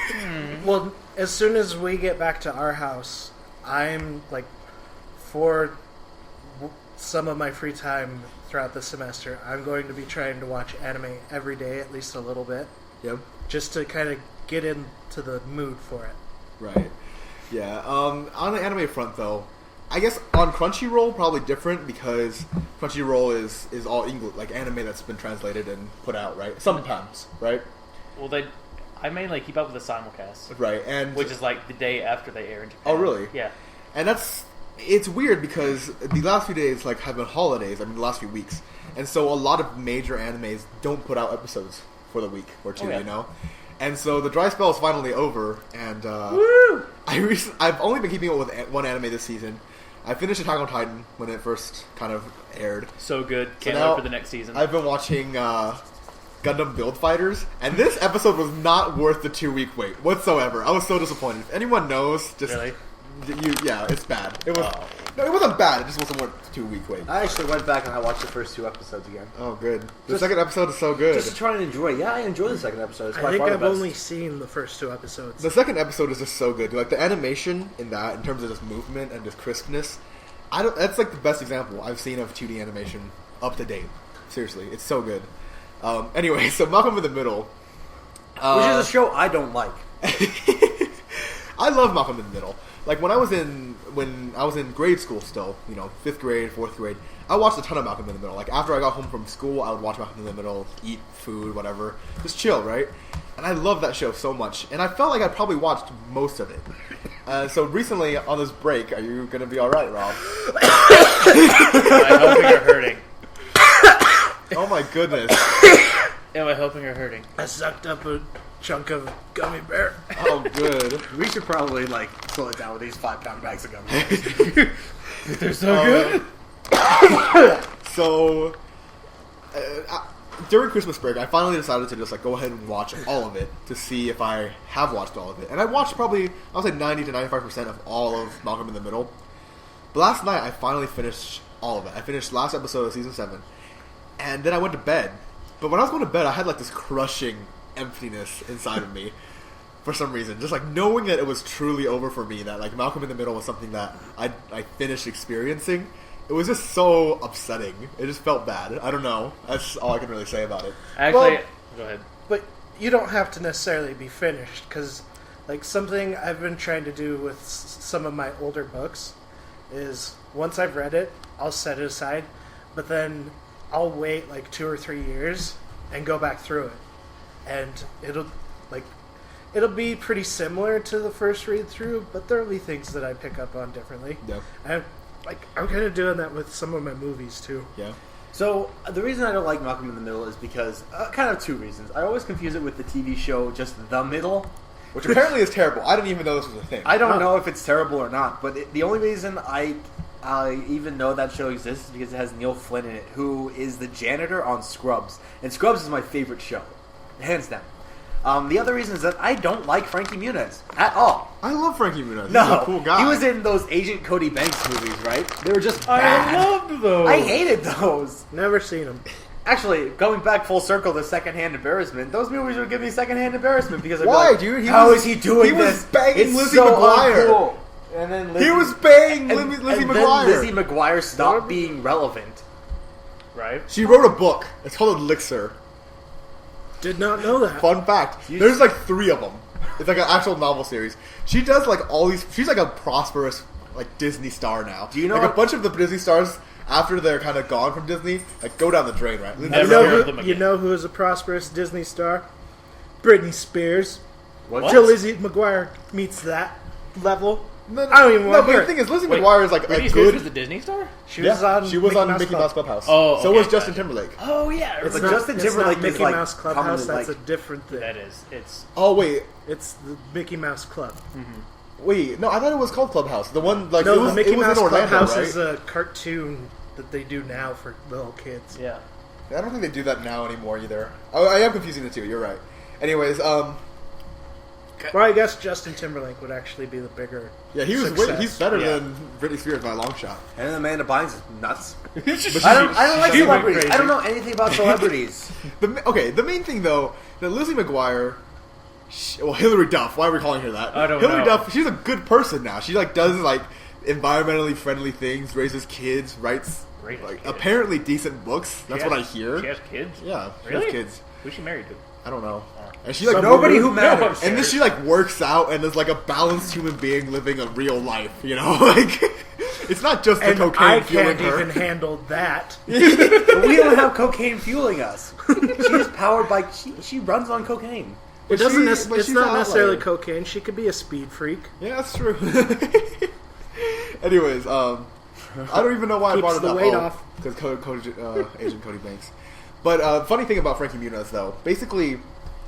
Well, as soon as we get back to our house, I'm like, for some of my free time throughout the semester, I'm going to be trying to watch anime every day, at least a little bit, Yep. just to kind of get into the mood for it. Right. Yeah. On the anime front, though, I guess on Crunchyroll probably different because Crunchyroll is all English, like anime that's been translated and put out, right? Sometimes, right? Well, I mainly keep up with the simulcast, Right. And which is like the day after they air in Japan. Oh, really? Yeah. And it's weird because the last few days like have been holidays. I mean, the last few weeks, and so a lot of major animes don't put out episodes for the week or two, Oh, yeah. you know. And so the dry spell is finally over, and Woo! I've only been keeping up with one anime this season. I finished Attack on Titan when it first kind of aired. So good. Can't now wait for the next season. I've been watching Gundam Build Fighters, and this episode was not worth the 2-week wait whatsoever. I was so disappointed. If anyone knows, just Really? yeah, it's bad. It was Oh. no, it wasn't bad. It just wasn't worth the 2-week wait. I actually went back and I watched the first 2 episodes again. Oh, good. The Just- second episode is so good. Just to try and enjoy. Yeah, I enjoy the second episode. It's I by think far the I've best. only seen the first 2 episodes. The second episode is just so good. Like the animation in that, in terms of just movement and just crispness, that's like the best example I've seen of 2D animation up to date. Seriously, it's so good. Anyway, so Malcolm in the Middle. Which is a show I don't like. I love Malcolm in the Middle. Like when I was in grade school still, 5th grade, 4th grade, I watched a ton of Malcolm in the Middle. Like after I got home from school, I would watch Malcolm in the Middle, eat food, whatever, just chill, right? And I love that show so much, and I felt like I probably watched most of it. So recently on this break, are you gonna be all right, Rob? Am I hoping you're hurting? Oh my goodness! Am I hoping you're hurting? I sucked up a chunk of gummy bear. Oh, good. We should probably slow it down with these 5-pound bags of gum. They're so good. So, during Christmas break, I finally decided to just go ahead and watch all of it to see if I have watched all of it. And I watched probably, I would say 90 to 95% of all of Malcolm in the Middle. But last night, I finally finished all of it. I finished last episode of season 7. And then I went to bed. But when I was going to bed, I had this crushing emptiness inside of me. For some reason, just knowing that it was truly over for me, that Malcolm in the Middle was something that I finished experiencing, it was just so upsetting. It just felt bad. I don't know. That's all I can really say about it. Actually, Well- go ahead. But you don't have to necessarily be finished, because something I've been trying to do with some of my older books is once I've read it, I'll set it aside, but then I'll wait 2 or 3 years and go back through it, and it'll be pretty similar to the first read through, but there'll be things that I pick up on differently. Yeah. I'm kind of doing that with some of my movies too. Yeah. So the reason I don't like Malcolm in the Middle is because kind of two reasons. I always confuse it with the TV show just The Middle. Which apparently is terrible. I didn't even know this was a thing. I don't know if it's terrible or not, but the only reason I even know that show exists is because it has Neil Flynn in it, who is the janitor on Scrubs. And Scrubs is my favorite show. Hands down. The other reason is that I don't like Frankie Muniz at all. I love Frankie Muniz. No, He's a cool guy. he was in those Agent Cody Banks movies, right? They were just I bad. loved those. I hated those. Never seen him. Actually, going back full circle to secondhand embarrassment, those movies would give me secondhand embarrassment because I'd be Why, like, dude? How is he doing he this? was banging It's Lizzie so McGuire. uncool. And then Lizzie, He was banging and, Lizzie and McGuire. Then Lizzie McGuire stopped being relevant. Right? She wrote a book. It's called Elixir. Did not know that. Fun fact. There's like 3 of them. It's like an actual novel series. She does like all these. She's like a prosperous like Disney star now. Do you know like a what- bunch of the Disney stars after they're kind of gone from Disney, like go down the drain, right? Never You know, heard of them who, again. you know who is a prosperous Disney star? Britney Spears. What? Till Lizzie McGuire meets that level. No, I don't even want to but hear the thing it. is, Lizzie Wait, McGuire is like Britney a Spears good. was the Disney star? She was on she was on Mouse Mickey Club. Mouse Clubhouse. Oh, so okay, was Justin gotcha. Timberlake. Oh, yeah. It's But not, Justin it's Timberlake not is, Mickey like, Mouse Clubhouse. commonly, That's like- a different thing. That is. It's. Oh wait, It's the Mickey Mouse Club. wait, no, I thought it was called Clubhouse. The one like No, it was, the Mickey it was Mouse in Orlando, Clubhouse right? is a cartoon that they do now for little kids. Yeah. I don't think they do that now anymore either. I am confusing the two. You're right. Anyways, Well, I guess Justin Timberlake would actually be the bigger. yeah, he was success. he's better Yeah. than Britney Spears by a long shot. And then Amanda Bynes is nuts. But I don't like she went celebrities. crazy. I don't know anything about celebrities. The main thing though, that Lizzie McGuire, Hillary Duff. Why are we calling her that? I don't Hillary know. Duff. She's a good person now. She like does like environmentally friendly things, raises kids, writes Raises like kids. apparently decent books. That's She what I has- hear. She has kids? Yeah, she Really? has kids. Who's she married to? I don't know. And she like Nobody who No, matters. I'm And then she like works out and is like a balanced human being living a real life. You know, like it's not just the And cocaine I fueling can't her. even handle that. But we don't have cocaine fueling us. She's powered by. She runs on cocaine. It doesn't. but It's she's not an necessarily outlier. cocaine. She could be a speed freak. Yeah, that's true. Anyways, I don't even know why I Keeps brought it the up. weight off. Because Agent Cody Banks. But funny thing about Frankie Muniz, though, basically,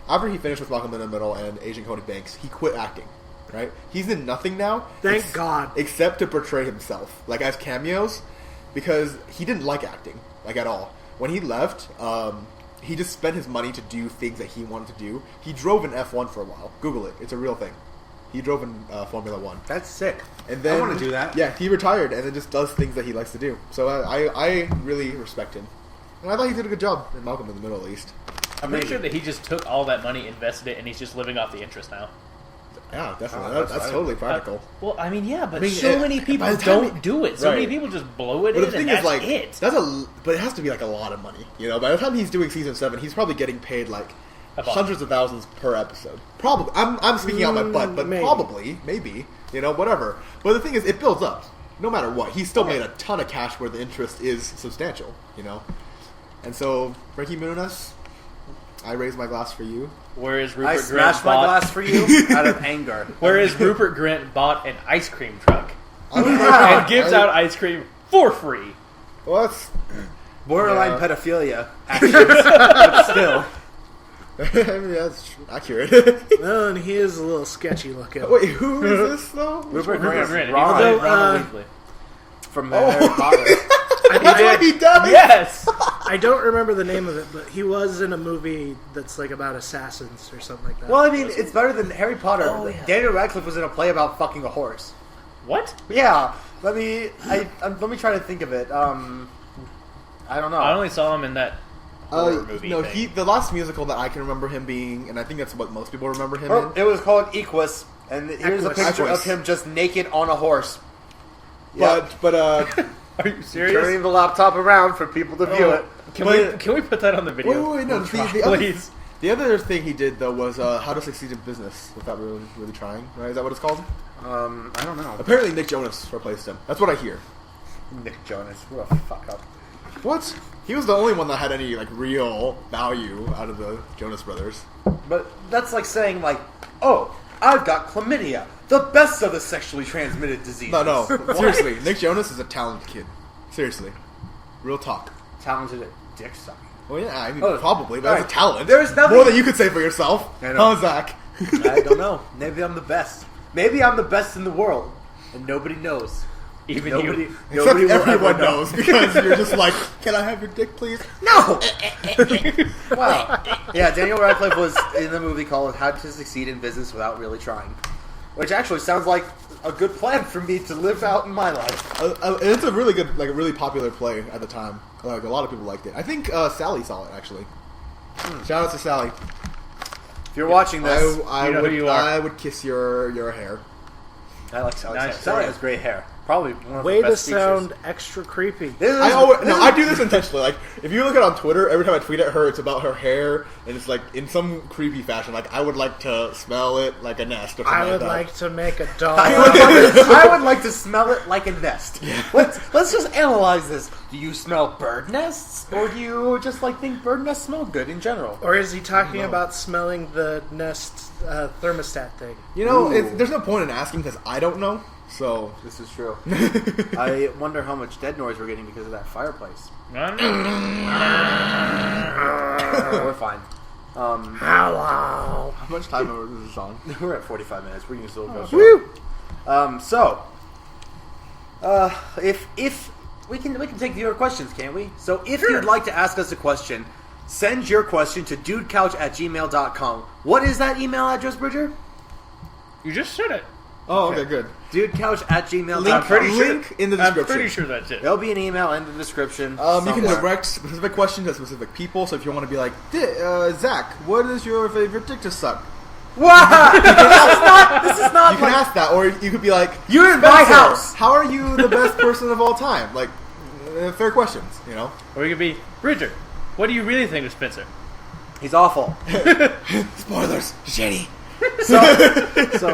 after he finished with Malcolm in the Middle and Agent Cody Banks, he quit acting. Right? He's in nothing now. Thank God. Except to portray himself, like as cameos, because he didn't like acting, like at all. When he left, he just spent his money to do things that he wanted to do. He drove an F1 for a while. Google it; it's a real thing. He drove in Formula One. That's sick. And then, I want to do that. Yeah, he retired and then just does things that he likes to do. So I really respect him. And I thought he did a good job in Malcolm in the Middle, at least. I'm pretty sure that he just took all that money, invested it, and he's just living off the interest now. Yeah, definitely. Oh, that's that's right. totally practical. Well, I mean, yeah, but I mean, so many people by the time don't do it. So right. many people just blow it But in, the thing and is, that's like, it. but it has to be like a lot of money. You know, by the time he's doing season 7, he's probably getting paid like A bunch. hundreds of thousands per episode. Probably. I'm speaking out my butt, but Maybe. probably, maybe, you know, whatever. But the thing is, it builds up. No matter what, he's still made a ton of cash where the interest is substantial. You know, and so Frankie Muniz, I raise my glass for you. Whereas I Rupert Grint smashed my bought, glass for you out of anger. Whereas Rupert Grint bought an ice cream truck I- and gives out ice cream for free. Well, that's Borderline Yeah. pedophilia actions, but still. I mean, that's accurate. Well, and he is a little sketchy looking. Wait, who is this though? Rupert Rupert Grint, Grint, and he Ron, played Although, Ronald Weasley. from Harry Potter. That's what he does. Yes. I don't remember the name of it, but he was in a movie that's like about assassins or something like that. Well, I mean, it's better than Harry Potter. Oh, yeah. Daniel Radcliffe was in a play about fucking a horse. What? Yeah, let me try to think of it. I don't know. I only saw him in that horror movie no, thing. the last musical that I can remember him being, and I think that's what most people remember him Oh, in. it was called Equus, and here's a Equus. picture Equus. of him just naked on a horse. Yep. But Are you serious? Turning the laptop around for people to view it. Can we put that on the video? wait, no. We'll The try, other, please. the other thing he did though was How to Succeed in Business without really trying. Right? Is that what it's called? I don't know. Apparently, Nick Jonas replaced him. That's what I hear. Nick Jonas, what a fuck up. What? He was the only one that had any like real value out of the Jonas Brothers. But that's like saying like, oh, I've got chlamydia, the best of the sexually transmitted diseases. No. Seriously, Nick Jonas is a talented kid. Seriously, real talk. talented at dick sucking. Well, yeah, I mean, Oh, probably, but all that's a right. talent. There's nothing- more than you could say for yourself. I know. Huh, Zach? I don't know. Maybe I'm the best. Maybe I'm the best in the world, and nobody knows. Even Nobody, you. Except nobody will everyone ever know. knows because you're just like, can I have your dick, please? No. Wow. Yeah, Daniel Radcliffe was in the movie called "How to Succeed in Business Without Really Trying," which actually sounds like a good plan for me to live out in my life. It's a really good, like a really popular play at the time. Like a lot of people liked it. I think Sally saw it actually. Shout out to Sally. If you're watching this, I You know would, who you are. I would kiss your hair. I like Sally. Nice Sally story. has great hair. Probably one of Way the to best sound features. extra creepy. This is, I do this intentionally. Like, if you look at it on Twitter, every time I tweet at her, it's about her hair, and it's like in some creepy fashion. Like, I would like to smell it like a nest. Or something I would that. like to make a doll. I would like to smell it like a nest. Let's just analyze this. Do you smell bird nests, or do you just like think bird nests smell good in general? Or is he talking about smelling the Nest thermostat thing? You know, Ooh. there's no point in asking because I don't know. So This is true. I wonder how much dead noise we're getting because of that fireplace. We're fine. Hello. how much time is this on? We're at 45 minutes. We're going to still go. Woo! If we can take your questions, can't we? So if you'd like to ask us a question, send your question to dudecouch@gmail.com. What is that email address, Bridger? You just said it. Oh, okay, good. Dudecouch@gmail.com. I'm pretty sure. Link in the I'm description. pretty sure that's it. There'll be an email in the description. You can somewhere. direct specific questions to specific people. So if you want to be like, Zach, what is your favorite dick to suck? Wow! This is not You can like ask that, or you could be like, you're in my Spencer, house. how are you the best person of all time? Like, fair questions, you know? Or you could be Bridger. What do you really think of Spencer? He's awful. Spoilers, shitty. So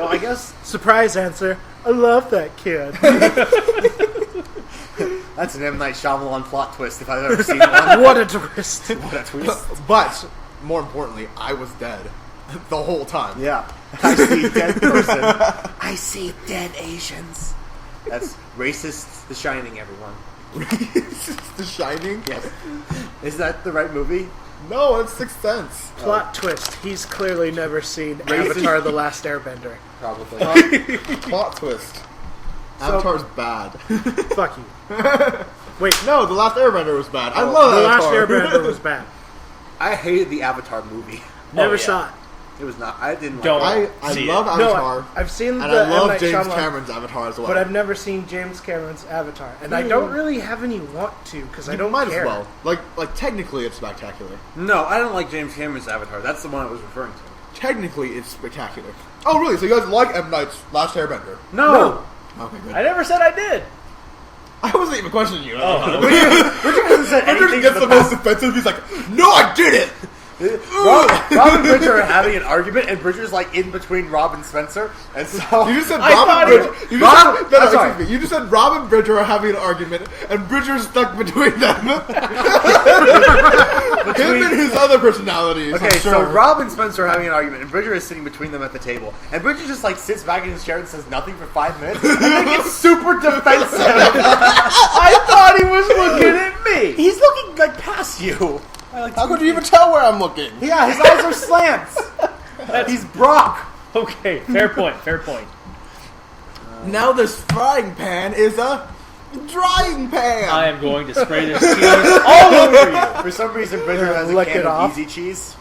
I guess Surprise answer. I love that kid. that's an M. Night Shyamalan plot twist if I've ever seen one. What a twist. What a twist. But, more importantly, I was dead the whole time. Yeah. I see a dead person. I see dead Asians. That's racist The Shining, everyone. The Shining? Yes. Is that the right movie? No, it's Sixth Sense. Plot twist. He's clearly never seen Avatar The Last Airbender. Probably. Plot twist. Avatar's bad. Fuck you. Wait, No, The Last Airbender was bad. I Oh, love The Last Avatar. Airbender was bad. I hated the Avatar movie. Never yeah. saw it. It was not. I didn't like Don't. it. I See love it. Avatar. No, I've seen and the I M. love Night James Shyamalan, Cameron's Avatar as well. but I've never seen James Cameron's Avatar, and I don't really have any want to because I don't might care. as well. Like technically, it's spectacular. No, I don't like James Cameron's Avatar. That's the one I was referring to. Technically, it's spectacular. Oh, really? So you guys like M. Night's Last Airbender? No. Okay, good. I never said I did. I wasn't even questioning you. Oh, Richard hasn't said Richard anything gets for the the most past. offensive. He's like, "No, I did it." Rob and Bridger are having an argument, and Bridger's like in between Rob and Spencer, and so You just said I Rob thought and it- Bridger. You Rob- just said, no, I'm sorry. excuse me. You just said Rob and Bridger are having an argument, and Bridger's stuck between them. Him and his other personalities. Okay, I'm so sure. Rob and Spencer are having an argument, and Bridger is sitting between them at the table. And Bridger just like sits back in his chair and says nothing for 5 minutes, and then gets super defensive. I thought he was looking at me. He's looking like past you. How could you even tell where I'm looking? Yeah, his eyes are slants. He's Brock. Okay, fair point. Fair point. Now this frying pan is a drying pan. I am going to spray this cheese all over you. For some reason, Bridger has a Lick can it of off. Easy cheese.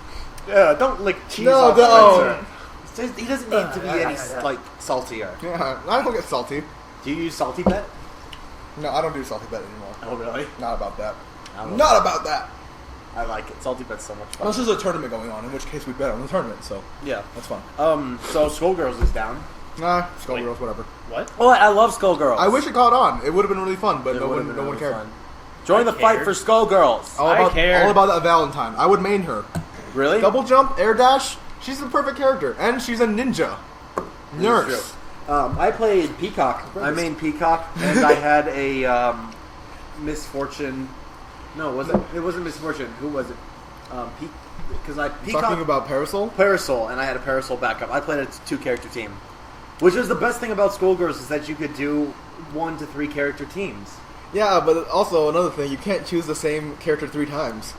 Yeah, don't lick cheese No, off no. Spencer. He doesn't need to be any like saltier. Yeah, I don't get salty. Do you use salty bet? No, I don't do salty bet anymore. Oh really? Not about that. I don't know. Not about that. I like it. Salty bet's so much fun. Unless there's a tournament going on, in which case we bet on the tournament, so Yeah. that's fun. So Skullgirls is down. Nah, Skullgirls, whatever. What? Oh, I love Skullgirls. I wish it caught on. It would have been really fun, but It no would've one, been no one really cared. fun. Join the fight cared. for Skullgirls. I cared. All about that Valentine. I would main her. Really? Double jump, air dash. She's the perfect character, and she's a ninja. Nurse. I played Peacock. I main Peacock, and I had a Misfortune. No, was it? It wasn't Misfortune. Who was it? Because I Peacock. Talking about Parasol. Parasol, and I had a Parasol backup. I played a 2-character team, which was the best thing about Skullgirls is that you could do 1 to 3 character teams. Yeah, but also another thing, you can't choose the same character 3 times.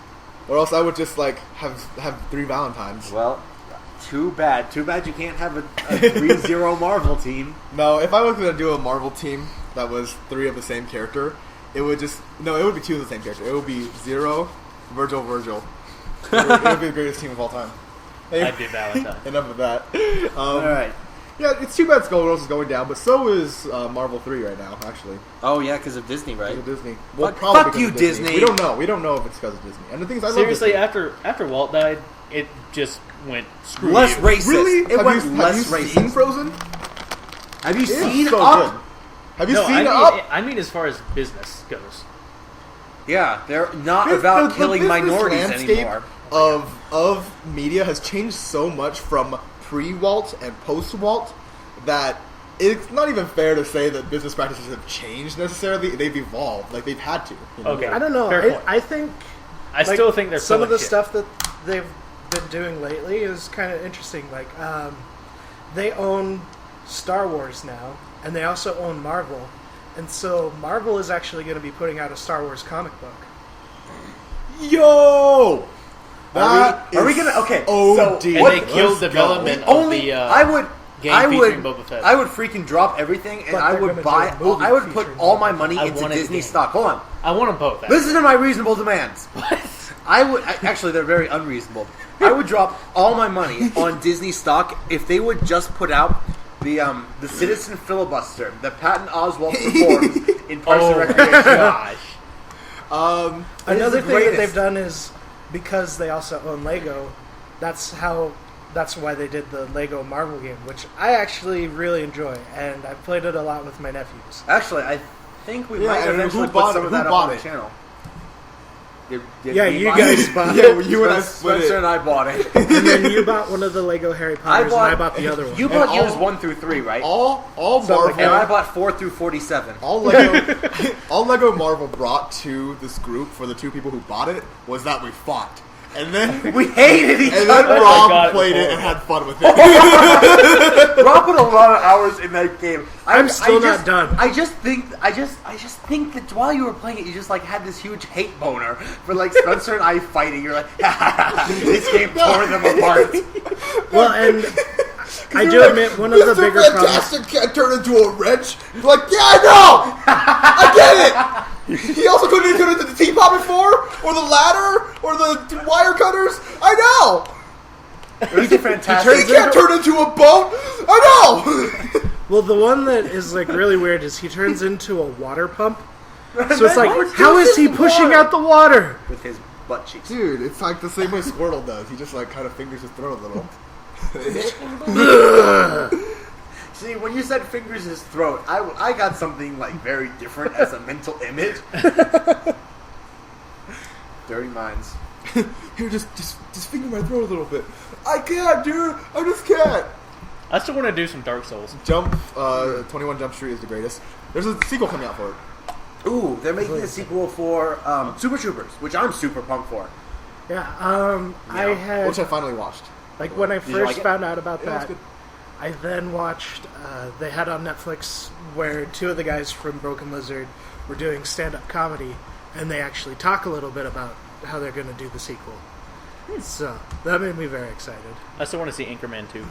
Or else I would just, like, have 3 Valentines. Well, too bad. Too bad you can't have a 3-0 Marvel team. No, if I was going to do a Marvel team that was 3 of the same character, it would just... No, it would be 2 of the same character. It would be Zero, Virgil. It would be the greatest team of all time. Hey, I'd be Valentine. enough of that. Alright. Yeah, it's too bad Skull Girls is going down, but so is Marvel 3 right now, actually. Oh yeah, because of Disney, right? Because of Disney. Fuck because you, of Disney. We don't know. We don't know if it's because of Disney. And the thing is, I Seriously, love Disney. after Walt died, it just went screw Less you. racist. Really? It have went you, less have you racist. seen Frozen? Have you It's seen so Up? good. Have you No, seen I mean, Up? I mean as far as business goes. Yeah, they're not The- about the killing business minorities landscape anymore. Of media has changed so much from pre-Walt and post-Walt that it's not even fair to say that business practices have changed necessarily. They've evolved, like they've had to. You know? Okay. I don't know. Fair point. I think I still think they're some of the shit. stuff that they've been doing lately is kind of interesting. Like, they own Star Wars now, and they also own Marvel, and so Marvel is actually going to be putting out a Star Wars comic book. Yo, Are we gonna? Okay, so OD. And what- they killed Let's go. development only of the I would. game I would, featuring Boba Fett. I would freaking drop everything, and But I they're would gonna buy. do a movie I would put featuring all Boba my Fett. money I into wanted the Disney game. stock. Hold on, I want them both. actually. listen to my reasonable demands. I would actually, they're very unreasonable. I would drop all my money on Disney stock if they would just put out the Citizen Filibuster that Patton Oswalt performs in Parks and Oh my Recreation. gosh. It is Another the thing that greatest. they've done is because they also own Lego. That's why they did the Lego Marvel game, which I actually really enjoy, and I've played it a lot with my nephews. Actually, I think we Yeah, might and eventually who bought put some it? of Who that up bought on the it? channel. Did Yeah, we you buy guys it? bought Yeah, it, you and I split Spencer it. and I bought it. and then you bought one of the Lego Harry Potters, and I bought the other one. You And bought all- yours 1 through 3, right? All Something like Marvel, And I bought 4 through 47. all Lego, all Lego Marvel brought to this group for the 2 people who bought it was that we fought, and then We hated each and then other. Oh my Rob God, played it before. and had fun with it. Rob put a lot of hours in that game. I'm still not done. I just think that while you were playing it, you just like had this huge hate boner for like Spencer and I fighting. You're like, this game tore them apart. Well, and I you're do like, admit one of the Mr. bigger problems. Fantastic can't turn into a wrench. You're like, yeah, I know! I get it! He also couldn't turn into the teapot before? Or the ladder? Or the wire cutters? I know! It was fantastic. He can't turn into a boat? I know! Well, the one that is like really weird is he turns into a water pump. So it's like, how is he pushing out the water? with his butt cheeks? Dude, it's like the same way Squirtle does. He just like kind of fingers his throat a little. See, when you said fingers his throat, I got something like very different as a mental image. Dirty minds. Here, just finger my throat a little bit. I can't, dude! I just can't! I still want to do some Dark Souls. 21 Jump Street is the greatest. There's a sequel coming out for it. Ooh, they're making a sequel for Super Troopers, which I'm super pumped for. Yeah, I had Which I finally watched. like when I you first like it? found out about Yeah, it's that. good. I then watched. They had on Netflix where 2 of the guys from Broken Lizard were doing stand-up comedy, and they actually talk a little bit about how they're going to do the sequel. So that made me very excited. I still want to see Anchorman 2.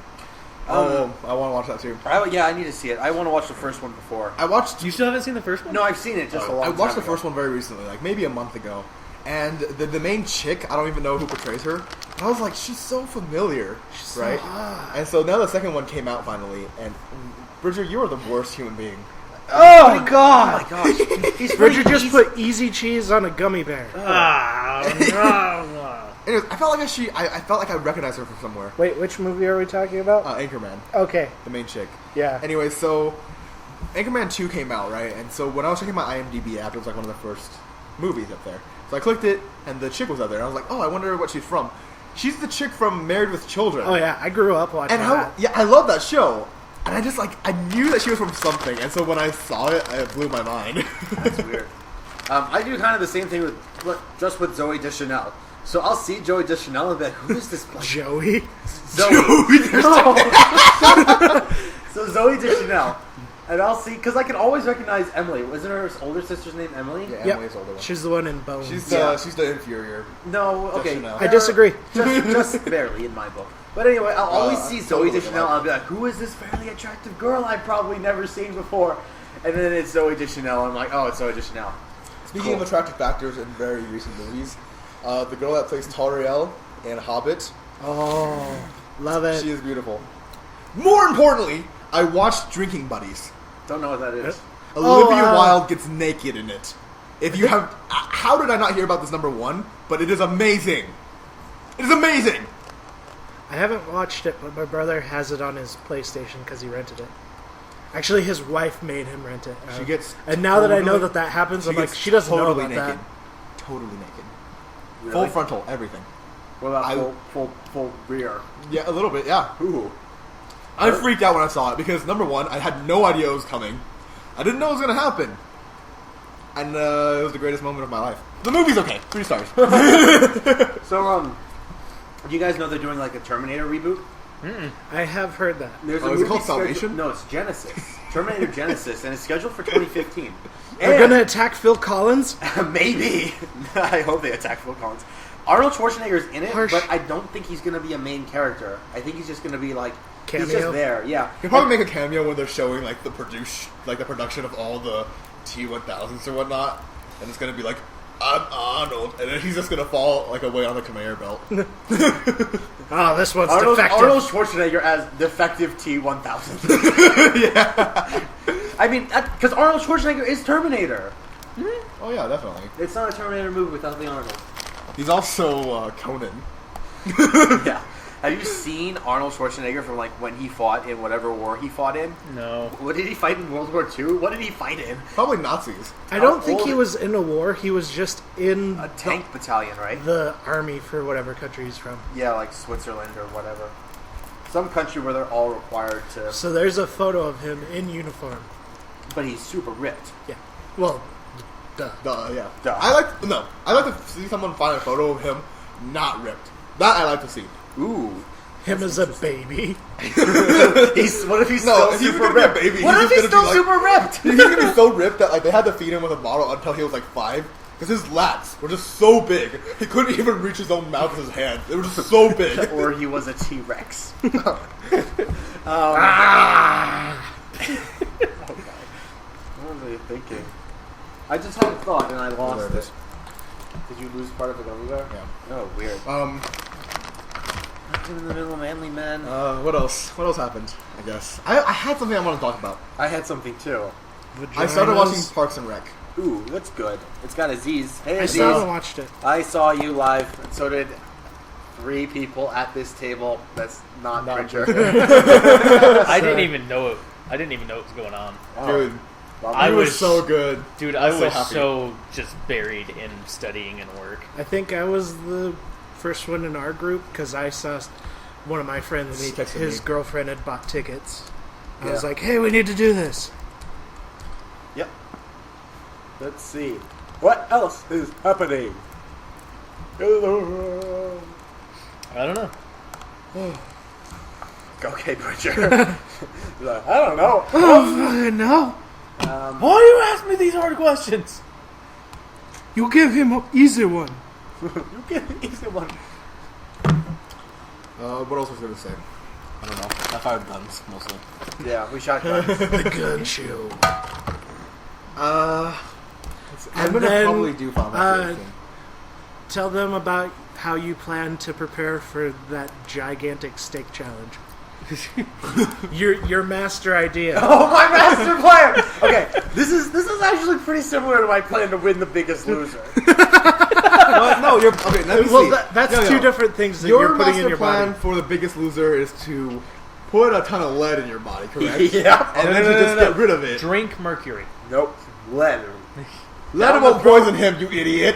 Oh, I want to watch that too. Yeah, I need to see it. I want to watch the first one before. I watched. You still haven't seen the first one? No, I've seen it just a long I time watched the ago. first one very recently, like maybe a month ago. And the main chick, I don't even know who portrays her. I was like, she's so familiar, right? And so now the second one came out finally, and Bridger, you are the worst human being. Oh God! Oh my gosh. He's Bridger pretty just easy. put easy cheese on a gummy bear. Anyways, I felt like I felt like I recognized her from somewhere. Wait, which movie are we talking about? Anchorman, Okay, the main chick. yeah. Anyway, so Anchorman 2 came out, right? And so when I was checking my IMDb app, it was like one of the first movies up there. So I clicked it, and the chick was up there. And I was like, oh, I wonder what she's from. She's the chick from Married with Children. Oh yeah, I grew up watching And how? that. Yeah, I love that show. And I just like I knew that she was from something, and so when I saw it, it blew my mind. That's weird. I do kind of the same thing just with Zoe Deschanel. So I'll see Zoe Deschanel and be like, who is this? Joey. Zoe. So Zoe Deschanel. And I'll see, because I can always recognize Emily. Wasn't her older sister's name Emily? Yeah, Yep. Emily's older one. She's the one in Bones. She's Yeah. the inferior. No, okay. Deschanel. I disagree. Just barely in my book. But anyway, I'll always see Zoe totally Deschanel. like- I'll be like, who is this fairly attractive girl I've probably never seen before? And then it's Zoe Deschanel. I'm like, oh, it's Zoe Deschanel. Speaking of attractive factors in very recent movies, the girl that plays Tauriel in Hobbit, Oh, love it. she is beautiful. More importantly, I watched Drinking Buddies. Don't know what that is. Olivia Wilde gets naked in it. If you have, how did I not hear about this number one? But it is amazing. It is amazing. I haven't watched it, but my brother has it on his PlayStation because he rented it. Actually, his wife made him rent it. She gets and now that I know totally- that happens, I'm like, gets she doesn't know totally about naked. that. Totally naked. Really? Full frontal, everything. What about I- full rear? Yeah, a little bit. Yeah. Ooh. I freaked out when I saw it because number one, I had no idea it was coming. I didn't know it was gonna happen, and it was the greatest moment of my life. The movie's okay, 3 stars. So, do you guys know they're doing like a Terminator reboot? I have heard that. There's Oh, a is it movie called scheduled- Salvation? No, it's Genesis. Terminator Genesis, and it's scheduled for 2015. They're And- gonna attack Phil Collins. Maybe. I hope they attack Phil Collins. Arnold Schwarzenegger's in it, Harsh. but I don't think he's going to be a main character. I think he's just going to be like he's Cameo? just there. Yeah. You'll probably make a cameo when they're showing like the production of all the T-1000s or whatnot, and it's gonna be like, I'm Arnold, and then he's just gonna fall like away on the conveyor belt. Oh, this one's Arnold defective. Schwarzenegger as defective T-1000. Yeah. I mean, because Arnold Schwarzenegger is Terminator. Oh yeah, definitely. It's not a Terminator movie without the Arnold. He's also Conan. Yeah. Have you seen Arnold Schwarzenegger from like when he fought in whatever war he fought in? No. What did he fight in World War II? What did he fight in? Probably Nazis. I don't How think old- he was in a war. He was just in A tank battalion, right? the army for whatever country he's from. Yeah, like Switzerland or whatever. Some country where they're all required to. So there's a photo of him in uniform. But he's super ripped. Yeah. Well, duh. Yeah. Duh. I like to see someone find a photo of him not ripped. That I like to see. Ooh. Him as a baby. What if he's No, still if he's super gonna be a ripped? baby, What he's if he's just gonna still be like- super ripped? He's gonna be so ripped that like they had to feed him with a bottle until he was like 5 because his lats were just so big he couldn't even reach his own mouth with his hands. They were just so big. Or he was a T-Rex. What was I thinking? I just had a thought and I lost There it it. Did you lose part of it over there? Yeah. Oh, weird. In the middle of Manly Man. What else? What else happened? I guess I had something I want to talk about. I had something too. I started watching Vaginas. Parks and Rec. Ooh, that's good. It's got Aziz. Hey, I Aziz. still haven't watched it. I saw you live, and so did 3 people at this table. That's not Bridger. I didn't even know it. I didn't even know what was going on. Dude, I it was was- so good. Dude, I I was was so so, happy. just buried in studying and work. I think I was the first one in our group because I saw one of my friends, And he texted his me. girlfriend had bought tickets. I was Yeah. like, hey, we need to do this. Yep. Let's see. What else is happening? I don't know. Okay, Bridger. Like, I don't know. Oh, no. Why do you ask me these hard questions? You give him an easy one. You get an easy one. What else was I gonna say? I don't know. I fired guns mostly. Yeah, we shot guns. The gun show. I'm And gonna then, probably do Final Fantasy 18. Tell them about how you plan to prepare for that gigantic steak challenge. your master idea. Oh, my master plan! Okay, this is actually pretty similar to my plan to win The Biggest Loser. Well, no, you're okay. Let me Well, see. that's No, no. two different things that Your you're putting master in your plan body. for The Biggest Loser is to put a ton of lead in your body, correct? Yeah. And then No, to no, just no, no. get rid of it. Drink mercury. Nope. Lead. Let him won't poison him, you idiot.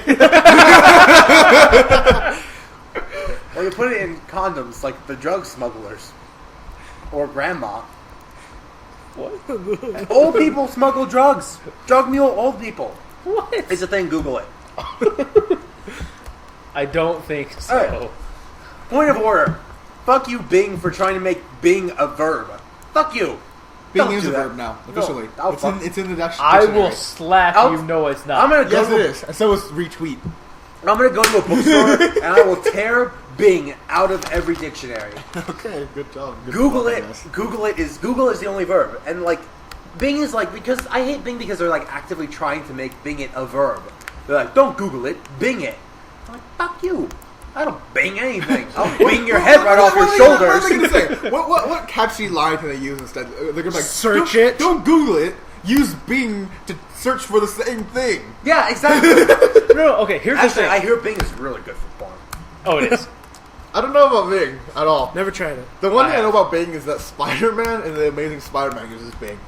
Or you put it in condoms like the drug smugglers. Or grandma. What? Old people smuggle drugs. Drug mule old people. What? It's a thing, Google it. I don't think so. Alright. Point of order. Fuck you, Bing, for trying to make Bing a verb. Fuck you. Bing Don't is do a that. verb now, No, officially. I'll fuck- It's in the I will dictionary. slap I'll- you. No, it's not. I'm gonna go Yes, to it is. And so is retweet. I'm gonna go to a bookstore and I will tear Bing out of every dictionary. Okay, good job. Good Google job it. on this. Google is the only verb, and like Bing is like, because I hate Bing because they're like actively trying to make Bing it a verb. They're like, don't Google it, Bing it. I'm like, fuck you. I don't Bing anything. I'll Bing your head right off your What are shoulders. they gonna say? What catchy line can they use instead? They're gonna be like, Search "Don't- it." Don't Google it. Use Bing to search for the same thing. Yeah, exactly. No, okay. Here's the Actually, thing. I hear Bing is really good for porn. Oh, it is. I don't know about Bing at all. Never tried it. The one I thing I know have. about Bing is that Spider-Man and the Amazing Spider-Man uses Bing.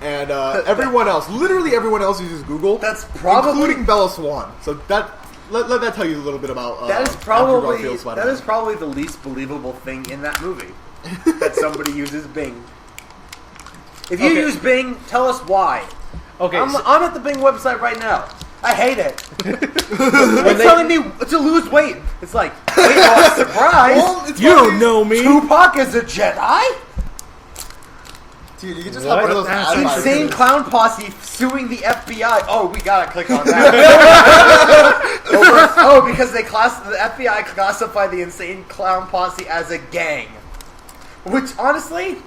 And everyone else, literally everyone else uses Google. That's probably- including Bella Swan. So that let that tell you a little bit about That is Andrew probably Garfield's that Spider-Man. is probably the least believable thing in that movie. That somebody uses Bing. If you Okay. use Bing, tell us why. Okay. I'm at the Bing website right now. I hate it. when It's they- telling me to lose weight. It's like, weight loss surprise. Well, it's You funny- don't know me. Tupac is a Jedi. Dude, you can just What? have one of those That's ad Insane viruses. Clown Posse suing the FBI. Oh, we gotta click on that. Because the FBI classified the Insane Clown Posse as a gang. Which, honestly,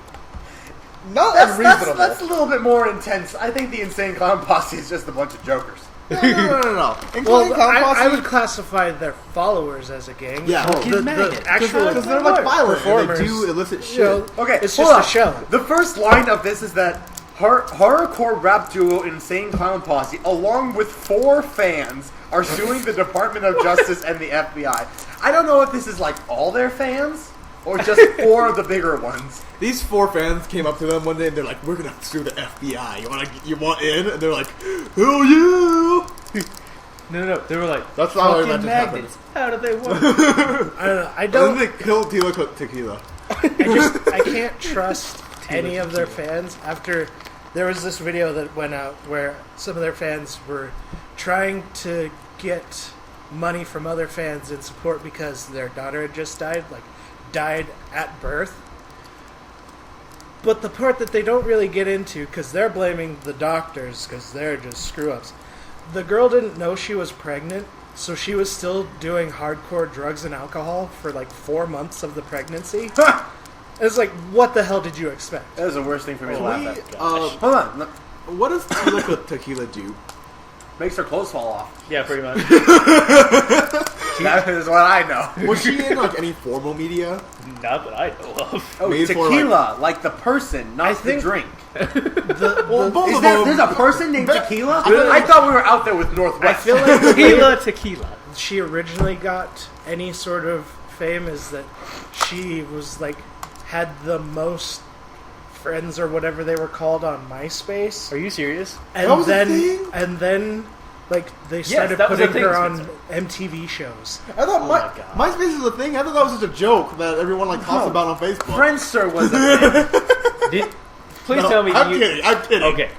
Not that's unreasonable. a little bit more intense. I think the Insane Clown Posse is just a bunch of jokers. No. Including Well, Clown Posse. I would classify their followers as a gang. Yeah. the, Fucking maggots. actual because they're like violent and they performers. do illicit shit. You know, Okay, it's hold just on. a show. The first line of this is that horrorcore rap duo Insane Clown Posse, along with 4 fans, are suing the Department of Justice and the FBI. I don't know if this is like all their fans or just 4 of the bigger ones. These 4 fans came up to them one day and they're like, "We're gonna sue the FBI. You want in?" And they're like, "Hell yeah!" No. They were like, That's how I fucking imagine magnets. How do they work? I don't know. I And then don't. they killed Tequila. I can't trust any of their fans after there was this video that went out where some of their fans were trying to get money from other fans in support because their daughter had just died at birth. But the part that they don't really get into, because they're blaming the doctors because they're just screw-ups, the girl didn't know she was pregnant, so she was still doing hardcore drugs and alcohol for like 4 months of the pregnancy. It's like, what the hell did you expect? That was the worst thing for me to laugh at. Hold Hold on. what does Tequila do? Makes her clothes fall off. Yeah, pretty much. That is what I know. Was she in like any formal media? Not that I know of. Oh, Made for, tequila, like the person, not think- the drink. Well, both Is of there, them. there's a person named But- Tequila? Really? I thought we were out there with I Northwest. feel like Tequila. she originally got any sort of fame is that she was like had the most friends or whatever they were called on MySpace, Are you serious? and That was a then thing? and then like they started that was a putting thing, her on Spencer. MTV shows. I thought my God. MySpace is a thing. I thought that was just a joke that everyone like talks No. about on Facebook. Friendster was a thing. Please No, tell me I'm you. kidding. I'm kidding. Okay.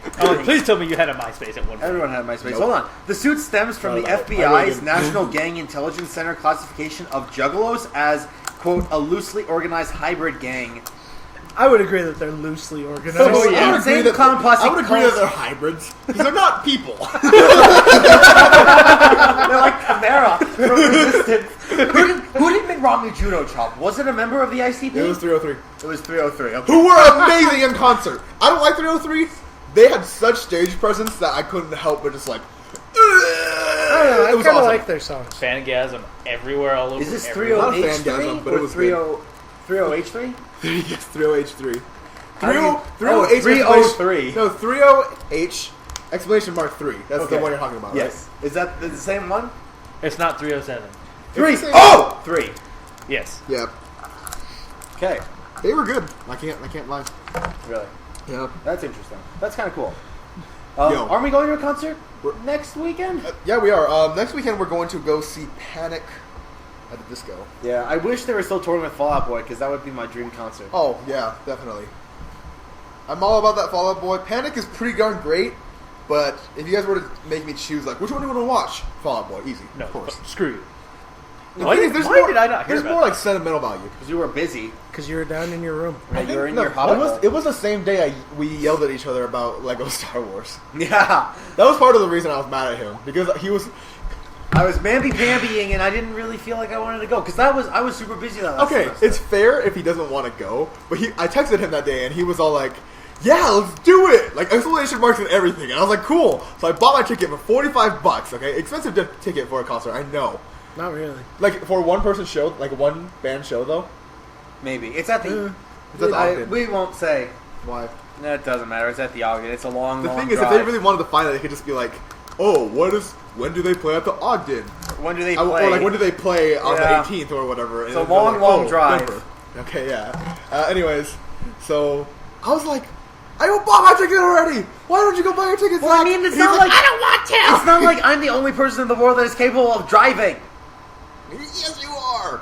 Please tell me you had a MySpace at one point. Everyone had MySpace. Nope. Hold on. The suit stems from No, the no, I FBI's really didn't. National Gang Intelligence Center classification of juggalos as, quote, a loosely organized hybrid gang. I would agree that they're loosely organized. So, I would yeah. agree Insane that Clown Posse I would agree calls- that they're hybrids because they're not people. They're like Chimera from Resistance. Who did Mitt Romney judo chop? Was it a member of the ICP? It was 303. It was 303. Okay. Who were amazing in concert. I don't like 303. They had such stage presence that I couldn't help but just like. I don't know. I It was kind of awesome. like their songs. Fangasm everywhere, all over. Is this everywhere. Not a 30H3 Fangasm, but it or was 30H3? Yes, 30H3. How do you- 30H 303. No, 30H exclamation mark 3. That's Okay. the one you're talking about, Yes. Is that the same one? It's not 307. Three. It's the same- Oh! 3. Yes. right? Yeah. Okay. They were good. I can't lie. Really? Yeah. That's interesting. That's kind of cool. Yo. Aren't we going to a concert We're- next weekend? Yeah, we are. Next weekend we're going to go see Panic at the disco. Yeah, I wish they were still touring with Fall Out Boy because that would be my dream concert. Oh, yeah, definitely. I'm all about that Fall Out Boy. Panic is pretty darn great, but if you guys were to make me choose, like, which one do you want to watch? Fall Out Boy, easy, No. of course. Screw you. Why thing is, why did I not hear There's about more that? like sentimental value. Because you were busy. Because you were down in your room. Right, you were in No, your hobbit. it was the same day we yelled at each other about Lego Star Wars. Yeah. That was part of the reason I was mad at him because he was I was mamby-pambying and I didn't really feel like I wanted to go. Because I was super busy that last okay. semester. It's fair if he doesn't want to go, but I texted him that day and he was all like, "Yeah, let's do it!" Like exclamation marks and everything, and I was like, "Cool!" So I bought my ticket for $45. Okay, expensive ticket for a concert, I know. Not really. Like for a one-person show, like a one-band show though. Maybe. It's at the... It's at the Ogden. we won't say. Why? No, it doesn't matter. It's at the Ogden. It's a long, The long thing is, drive. if they really wanted to find it, they could just be like, "Oh, when do they play at the Ogden?" When do they Or play? like, when do they play on Yeah. the 18th or whatever? It's a And they're long, like, long "Oh, drive." Denver." Okay, yeah. Anyways, so I was like, "I bought my ticket already. Why don't you go buy your ticket?" Well, I Zach?" mean, it's And not he's like... "I don't want to." It's not like I'm the only person in the world that is capable of driving. Yes, you are.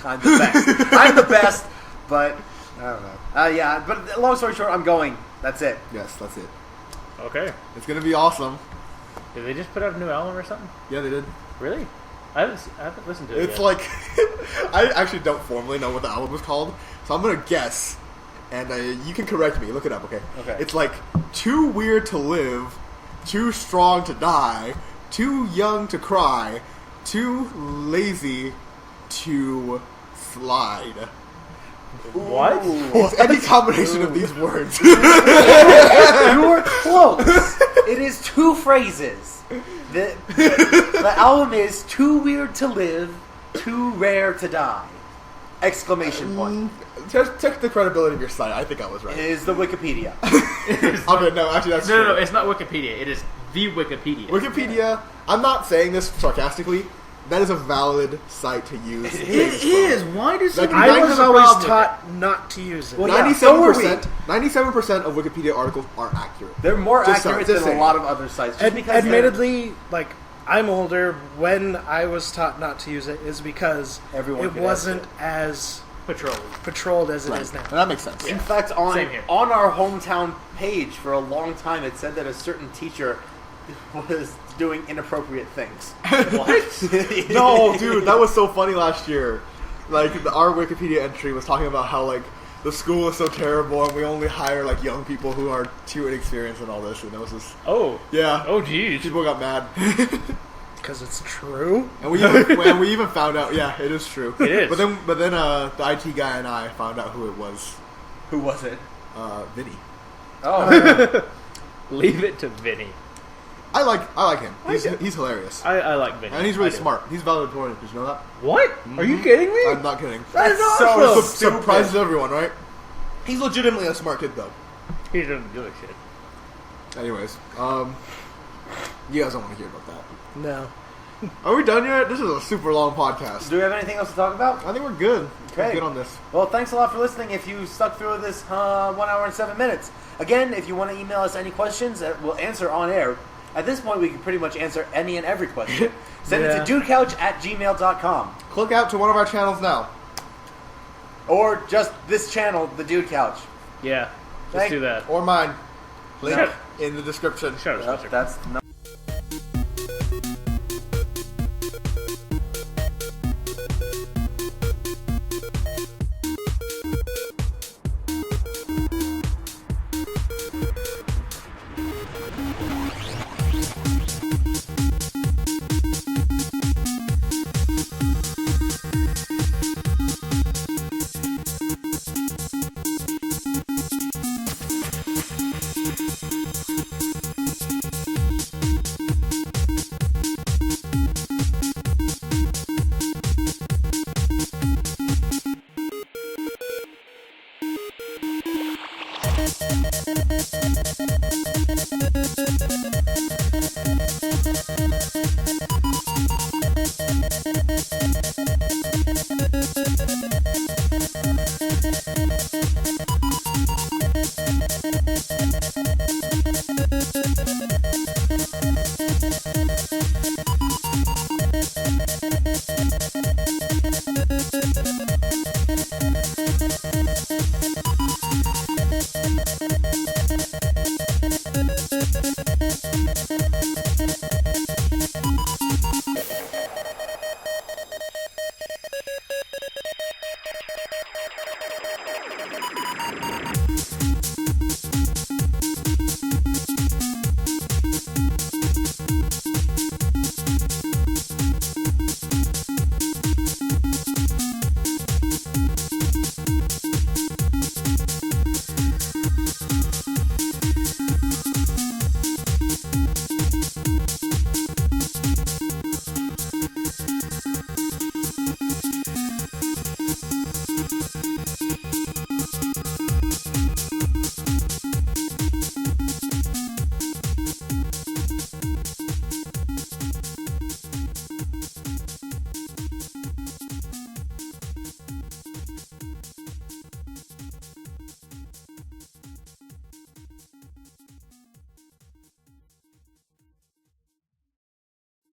I'm the best. I'm the best, but... I don't know. Yeah, but long story short, I'm going. That's it. Yes, that's it. Okay. It's gonna be awesome. Did they just put out a new album or something? Yeah, they did. Really? I haven't listened to it It's yet. like I actually don't formally know what the album is called, so I'm gonna guess, and you can correct me. Look it up, okay? Okay. It's like too weird to live, too strong to die, too young to cry, too lazy to slide. What? It's any combination of these words. You were close. It is two phrases. The album is too weird to live, too rare to die. Exclamation point. Check the credibility of your site. I think I was It right. is the Wikipedia. Okay, no, actually that's No, true. it's not Wikipedia. It is the Wikipedia. Wikipedia, I'm not saying this sarcastically, that is a valid site to use. It It is. Why do so Like, many I people was have a always problem with taught not to use it. Well, yeah, so were we. 97% of Wikipedia articles are accurate. They're more Just accurate just than a saying. lot of other sites. Just because they're- Admittedly, like, I'm older. When I was taught not to use it is because Everyone it could wasn't access as Patrol. patrolled as it Right. is now. And that makes sense. in fact, on Same here. our hometown page for a long time, it said that a certain teacher was doing inappropriate things. What? No, dude, that was so funny last year. Like, our Wikipedia entry was talking about how, like, the school is so terrible and we only hire, like, young people who are too inexperienced and all this. And it was just, Oh. yeah. Oh, geez. People got mad. Because it's true. And we even found out, yeah, it is true. It is. But then the IT guy and I found out who it was. Who was it? Vinny. Oh, Leave it to Vinny. I like him. He's hilarious. I like Vinny. And he's really I do. smart. He's valedictorian. Did you know that? What? Are you kidding me? I'm not kidding. That is That's so awesome. stupid. Surprises everyone, right? He's legitimately a smart kid, though. He doesn't give a shit. Anyways, you guys don't want to hear about that. No. Are we done yet? This is a super long podcast. do we have anything else to talk about? I think we're good. Okay. We're good on this. Well, thanks a lot for listening. If you stuck through this 1 hour and 7 minutes. Again, if you want to email us any questions that we'll answer on air. At this point, we can pretty much answer any and every question. Send Yeah. it to dudecouch@gmail.com. Click out to one of our channels now. Or just this channel, The Dude Couch. Yeah. Just Thank- do that. Or mine. Link Shut- in the description. Shut up, Yep, Spencer. that's no.